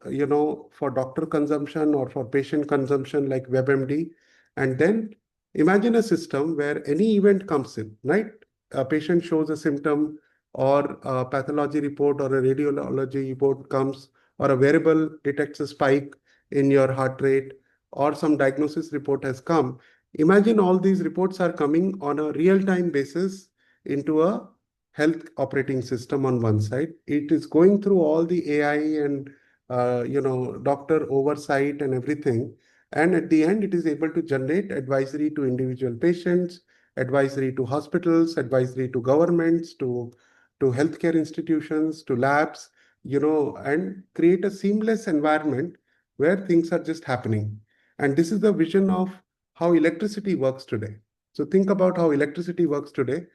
for doctor consumption or for patient consumption like WebMD. And then imagine a system where any event comes in, right? A patient shows a symptom, or a pathology report or a radiology report comes, or a wearable detects a spike in your heart rate, or some diagnosis report has come. Imagine all these reports are coming on a real-time basis into a health operating system on one side. It is going through all the AI and doctor oversight and everything. And at the end, it is able to generate advisory to individual patients, advisory to hospitals, advisory to governments, to healthcare institutions, to labs, and create a seamless environment where things are just happening. And this is the vision of how electricity works today. So think about how electricity works today.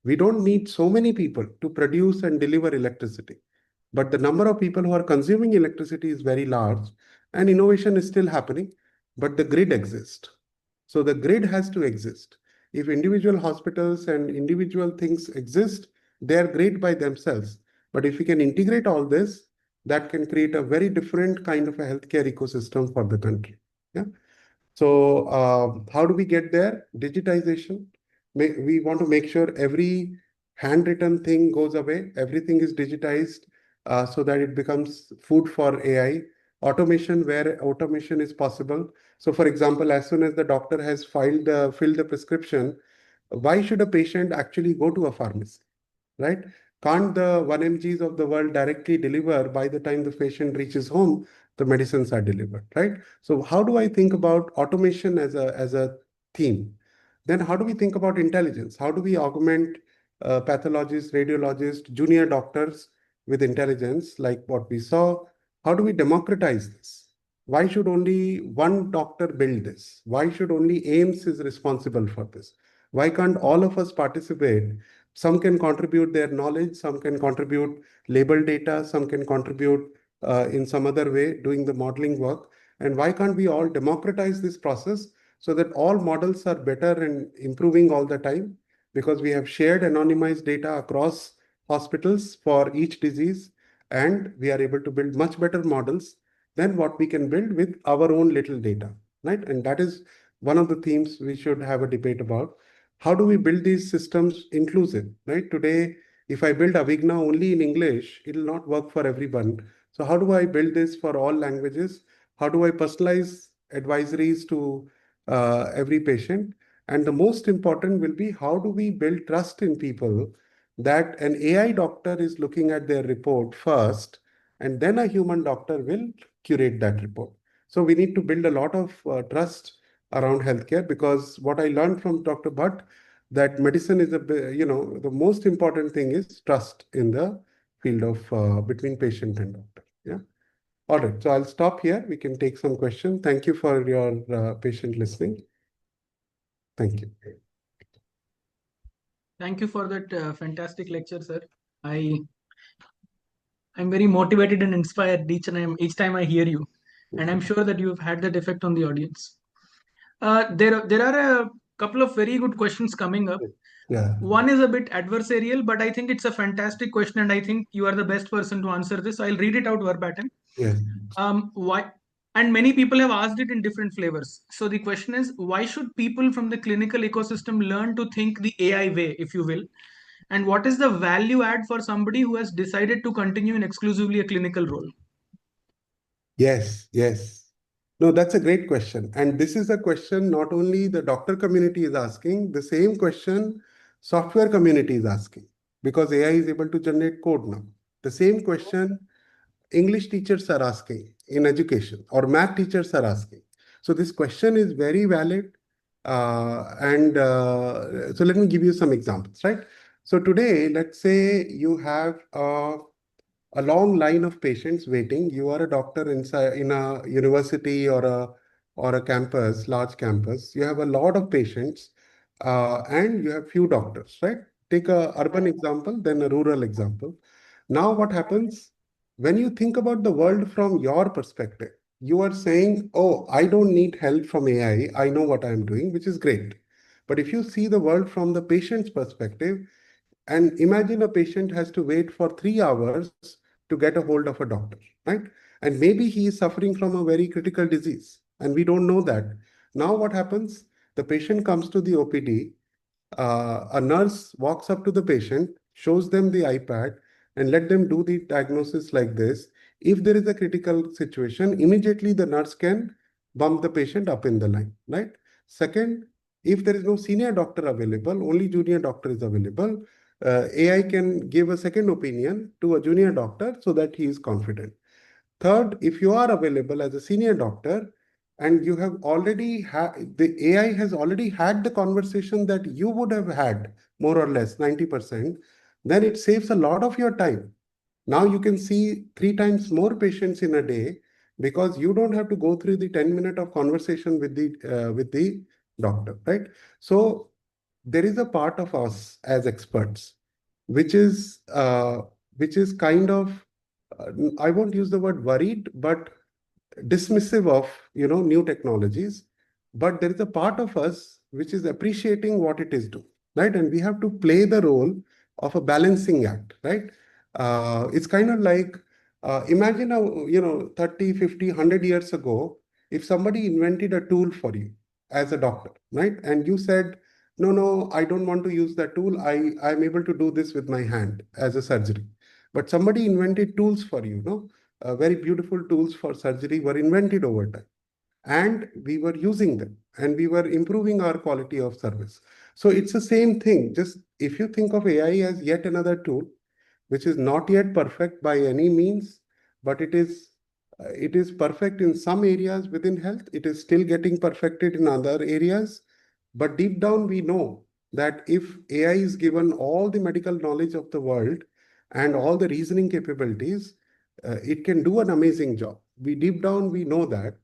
We don't need so many people to produce and deliver electricity, but the number of people who are consuming electricity is very large, and innovation is still happening, but the grid exists. So the grid has to exist. If individual hospitals and individual things exist, they are great by themselves. But if we can integrate all this, that can create a very different kind of a healthcare ecosystem for the country. Yeah. So how do we get there? Digitization. We want to make sure every handwritten thing goes away. Everything is digitized so that it becomes food for AI. Automation, where automation is possible. So for example, as soon as the doctor has filled the prescription, why should a patient actually go to a pharmacy, right? Can't the 1 mgs of the world directly deliver by the time the patient reaches home, the medicines are delivered, right? So how do I think about automation as a theme? Then how do we think about intelligence? How do we augment pathologists, radiologists, junior doctors with intelligence, like what we saw. How do we democratize this? Why should only one doctor build this? Why should only AIIMS is responsible for this? Why can't all of us participate? Some can contribute their knowledge, some can contribute label data, some can contribute in some other way doing the modeling work. And why can't we all democratize this process so that all models are better and improving all the time? Because we have shared anonymized data across hospitals for each disease, and we are able to build much better models than what we can build with our own little data, right? And that is one of the themes we should have a debate about. How do we build these systems inclusive, right? Today, if I build Avigna only in English, it will not work for everyone. So how do I build this for all languages? How do I personalize advisories to every patient? And the most important will be, how do we build trust in people that an AI doctor is looking at their report first, and then a human doctor will curate that report. So we need to build a lot of trust around healthcare, because what I learned from Dr. Bhatt, that medicine is the most important thing is trust in the field of between patient and doctor. Yeah. All right. So I'll stop here. We can take some questions. Thank you for your patient listening. Thank you. Thank you for that fantastic lecture, sir. I'm very motivated and inspired each time I hear you, and I'm sure that you've had that effect on the audience. There are a couple of very good questions coming up. Yeah. One is a bit adversarial, but I think it's a fantastic question, and I think you are the best person to answer this. I'll read it out verbatim. Yes. Why? And many people have asked it in different flavors. So the question is, why should people from the clinical ecosystem learn to think the AI way, if you will? And what is the value add for somebody who has decided to continue in exclusively a clinical role? Yes, yes. No, that's a great question. And this is a question not only the doctor community is asking, the same question software community is asking, because AI is able to generate code now. The same question English teachers are asking in education, or math teachers are asking. So this question is very valid. So let me give you some examples, right? So today, let's say you have a long line of patients waiting. You are a doctor inside in a university or a campus, large campus. You have a lot of patients, and you have few doctors, right? Take a urban example, then a rural example. Now, what happens when you think about the world from your perspective? You are saying, "Oh, I don't need help from AI. I know what I'm doing," which is great. But if you see the world from the patient's perspective, and imagine a patient has to wait for 3 hours to get a hold of a doctor, right? And maybe he is suffering from a very critical disease, and we don't know that. Now, what happens? The patient comes to the OPD, a nurse walks up to the patient, shows them the iPad, and let them do the diagnosis like this. If there is a critical situation, immediately the nurse can bump the patient up in the line, right? Second, if there is no senior doctor available, only junior doctor is available, AI can give a second opinion to a junior doctor so that he is confident. Third, if you are available as a senior doctor and you have already had, the AI has already had the conversation that you would have had, more or less 90%, then it saves a lot of your time. Now you can see 3 times more patients in a day, because you don't have to go through the 10 minutes of conversation with the doctor, right? So there is a part of us as experts which is kind of I won't use the word worried, but dismissive of new technologies. But there is a part of us which is appreciating what it is doing, right? And we have to play the role of a balancing act, right? It's kind of like, imagine 30, 50, 100 years ago, if somebody invented a tool for you as a doctor, right? And you said, no, I don't want to use that tool. I'm able to do this with my hand as a surgery. But somebody invented tools for you, no? Very beautiful tools for surgery were invented over time. And we were using them, and we were improving our quality of service. So it's the same thing. Just if you think of AI as yet another tool, which is not yet perfect by any means, but it is perfect in some areas within health. It is still getting perfected in other areas. But deep down, we know that if AI is given all the medical knowledge of the world, and all the reasoning capabilities, it can do an amazing job. We deep down, we know that.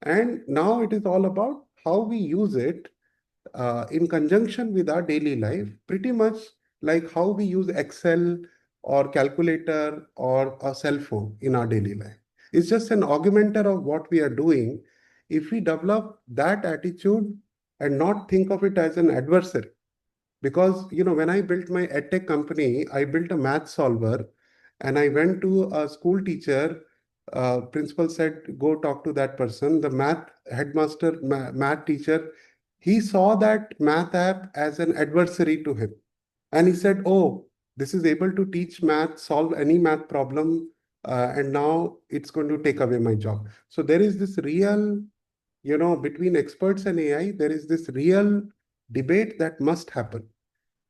And now it is all about how we use it in conjunction with our daily life, pretty much like how we use Excel or calculator or a cell phone in our daily life. It's just an augmenter of what we are doing. If we develop that attitude and not think of it as an adversary, because when I built my edtech company, I built a math solver, and I went to a school teacher. Principal said, "Go talk to that person." The math headmaster, math teacher, he saw that math app as an adversary to him, and he said, "Oh, this is able to teach math, solve any math problem, and now it's going to take away my job." So there is this real, between experts and AI, there is this real debate that must happen,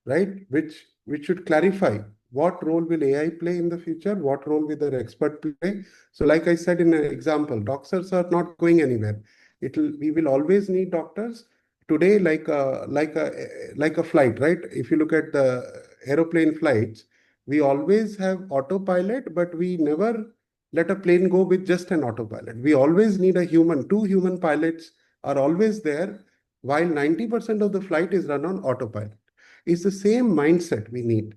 right? Which should clarify what role will AI play in the future, what role will the expert play. So like I said in an example, doctors are not going anywhere. We will always need doctors. Today, like a flight, right? If you look at the aeroplane flights, we always have autopilot, but we never let a plane go with just an autopilot. We always need a human. Two human pilots are always there, while 90% of the flight is run on autopilot. It's the same mindset we need,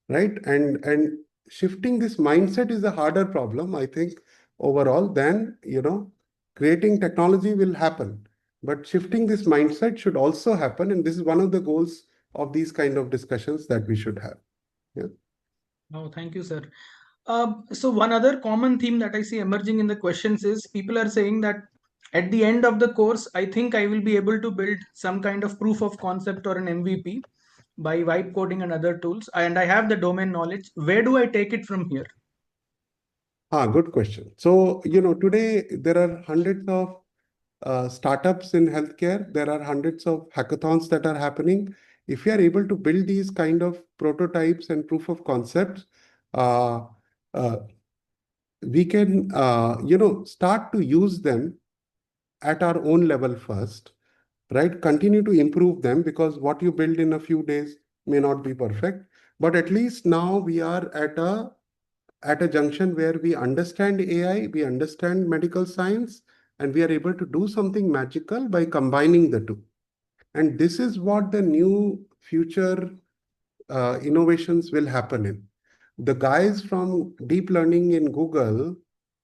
right? And shifting this mindset is a harder problem, I think, overall than creating technology will happen. But shifting this mindset should also happen. And this is one of the goals of these kind of discussions that we should have. Yeah. Oh, thank you, sir. So one other common theme that I see emerging in the questions is people are saying that at the end of the course, I think I will be able to build some kind of proof of concept or an MVP by vibe coding and other tools, and I have the domain knowledge. Where do I take it from here? Good question. So, today there are hundreds of startups in healthcare. There are hundreds of hackathons that are happening. If you are able to build these kind of prototypes and proof of concepts, uh, uh, we can, start to use them at our own level first, right? Continue to improve them, because what you build in a few days may not be perfect. But at least now we are at a junction where we understand AI, we understand medical science, and we are able to do something magical by combining the two. And this is what the new future innovations will happen in. The guys from deep learning in Google,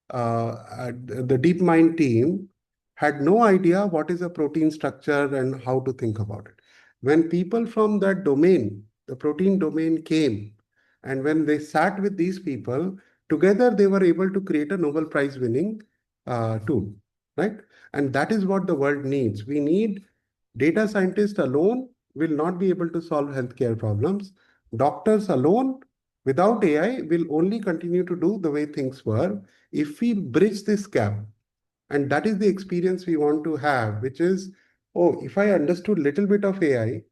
the DeepMind team, had no idea what is a protein structure and how to think about it. When people from that domain, the protein domain, came, and when they sat with these people, together they were able to create a Nobel Prize winning tool, right? And that is what the world needs. We need data scientists alone will not be able to solve healthcare problems. Doctors alone without AI will only continue to do the way things were. If we bridge this gap, and that is the experience we want to have, which is, oh, if I understood a little bit of AI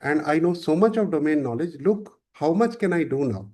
and I know so much of domain knowledge, look, how much can I do now?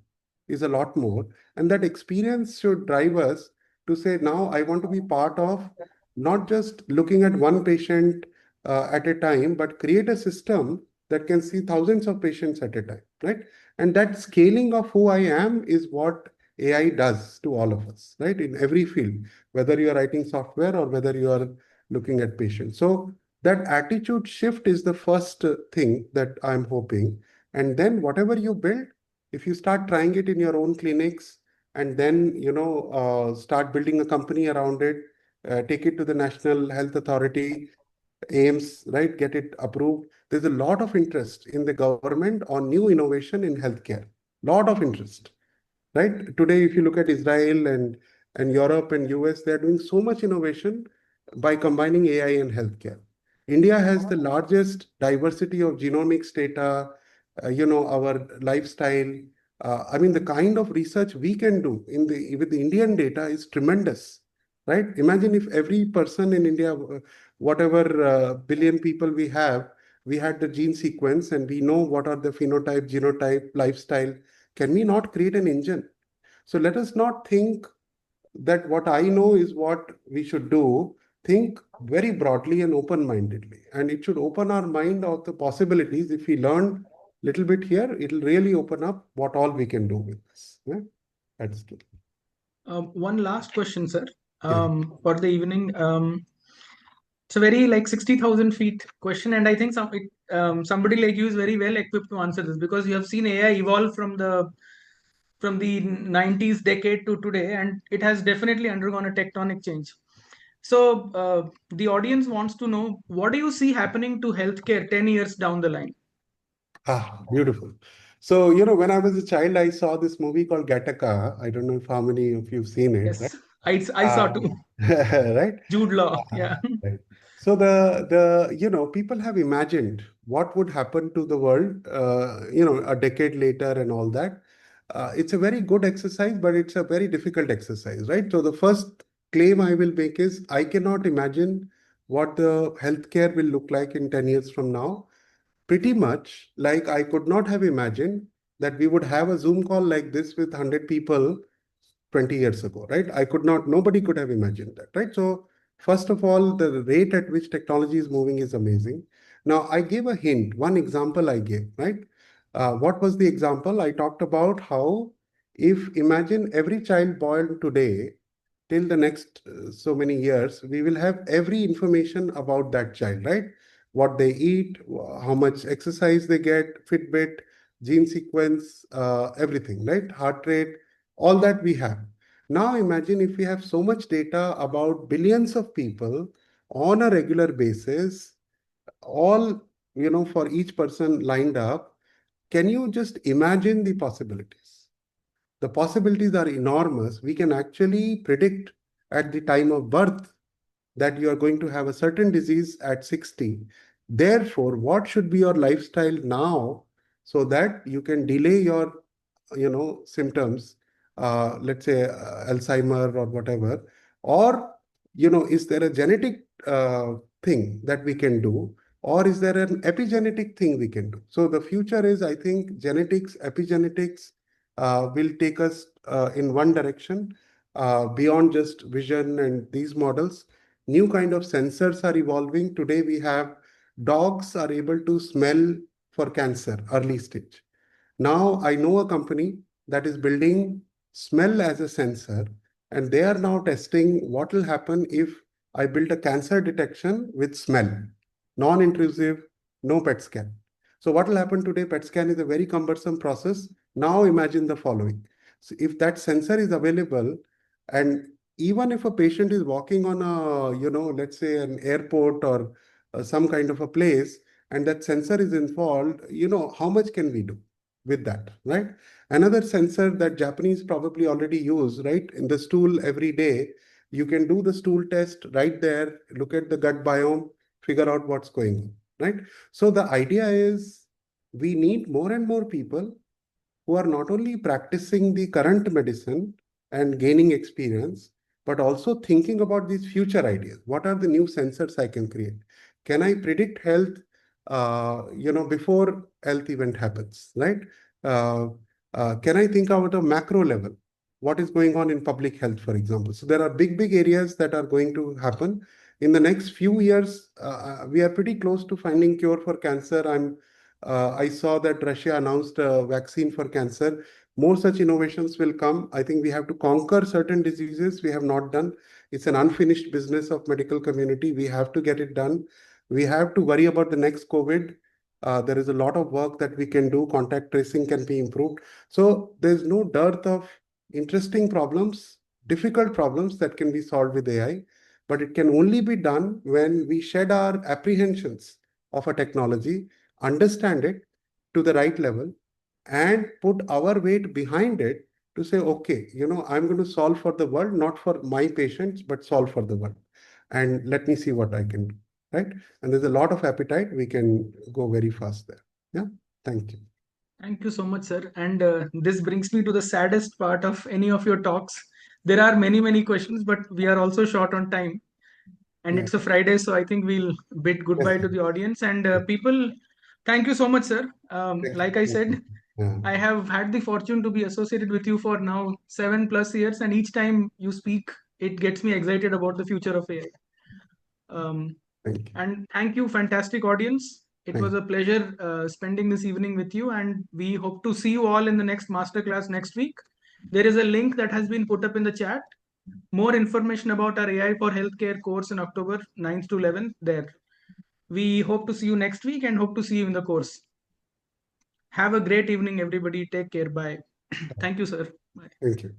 Is a lot more. And that experience should drive us to say, now I want to be part of not just looking at one patient at a time, but create a system that can see thousands of patients at a time, right? And that scaling of who I am is what AI does to all of us, right? In every field, whether you are writing software or whether you are looking at patients. So that attitude shift is the first thing that I'm hoping. And then whatever you build, if you start trying it in your own clinics, and then start building a company around it, take it to the National Health Authority, AIMS, right? Get it approved. There's a lot of interest in the government on new innovation in healthcare. Lot of interest, right? Today, if you look at Israel and Europe and US, they're doing so much innovation by combining AI and healthcare. India has the largest diversity of genomics data, our lifestyle. I mean, the kind of research we can do with the Indian data is tremendous, right? Imagine if every person in India, whatever billion people we have, we had the gene sequence and we know what are the phenotype, genotype, lifestyle. Can we not create an engine? So let us not think that what I know is what we should do. Think very broadly and open-mindedly. And it should open our mind of the possibilities if we learn little bit here, it'll really open up what all we can do with this. Yeah? At scale. One last question, sir, Yeah. for the evening. It's a very like 60,000 feet question, and I think somebody like you is very well equipped to answer this, because you have seen AI evolve from the 90s decade to today, and it has definitely undergone a tectonic change. So the audience wants to know, what do you see happening to healthcare 10 years down the line? Beautiful. So, you know, when I was a child, I saw this movie called Gattaca. I don't know if how many of you've seen it, right? Yes, I saw too. Right? Jude Law, Uh, yeah. right. So the you know, people have imagined what would happen to the world, you know, a decade later and all that. It's a very good exercise, but it's a very difficult exercise, right? So the first claim I will make is I cannot imagine what the healthcare will look like in 10 years from now. Pretty much like I could not have imagined that we would have a Zoom call like this with 100 people 20 years ago, right? I could not, nobody could have imagined that, right? So, first of all, the rate at which technology is moving is amazing. Now, I gave a hint, one example I gave, right? What was the example? I talked about how if imagine every child born today till the next so many years, we will have every information about that child, right? What they eat, how much exercise they get, Fitbit, gene sequence, everything, right? Heart rate, all that we have. Now imagine if we have so much data about billions of people on a regular basis, all, you know, for each person lined up. Can you just imagine the possibilities? The possibilities are enormous. We can actually predict at the time of birth that you are going to have a certain disease at 60. Therefore, what should be your lifestyle now so that you can delay your, you know, symptoms, let's say Alzheimer or whatever, or, you know, is there a genetic thing that we can do, or is there an epigenetic thing we can do? So the future is, I think, genetics, epigenetics will take us in one direction beyond just vision and these models. New kind of sensors are evolving. Today we have dogs are able to smell for cancer early stage. Now I know a company that is building smell as a sensor, and they are now testing what will happen if I build a cancer detection with smell, non-intrusive, no PET scan. So what will happen today? PET scan is a very cumbersome process. Now imagine the following. So if that sensor is available, and even if a patient is walking on a, you know, let's say an airport or some kind of a place, and that sensor is involved, you know, how much can we do with that, right? Another sensor that Japanese probably already use, right? In the stool every day, you can do the stool test right there, look at the gut biome, figure out what's going on, right? So the idea is we need more and more people who are not only practicing the current medicine and gaining experience, but also thinking about these future ideas. What are the new sensors I can create? Can I predict health, you know, before health event happens, right? Uh, can I think about a macro level? What is going on in public health, for example? So there are big, big areas that are going to happen. In the next few years, we are pretty close to finding cure for cancer. I saw that Russia announced a vaccine for cancer. More such innovations will come. I think we have to conquer certain diseases we have not done. It's an unfinished business of medical community. We have to get it done. We have to worry about the next COVID. There is a lot of work that we can do. Contact tracing can be improved. So there's no dearth of interesting problems, difficult problems that can be solved with AI, but it can only be done when we shed our apprehensions of a technology, understand it to the right level, and put our weight behind it to say, okay, you know, I'm going to solve for the world, not for my patients, but solve for the world. And let me see what I can do, right? And there's a lot of appetite. We can go very fast there. Yeah. Thank you. Thank you so much, sir. And this brings me to the saddest part of any of your talks. There are many, many questions, but we are also short on time. And Yeah. it's a Friday, so I think we'll bid Yes. goodbye to the audience. And people, thank you so much, sir. Thank Like I you. said, Yeah. I have had the fortune to be associated with you for now 7+ years, and each time you speak, it gets me excited about the future of AI. Um, Thank you. and thank you, fantastic audience. It was a pleasure spending this evening with you, and we hope to see you all in the next masterclass next week. There is a link that has been put up in the chat. More information about our AI for Healthcare course in October 9th to 11th there. We hope to see you next week and hope to see you in the course. Have a great evening, everybody. Take care. Bye. Thank you, sir. Bye. Thank you.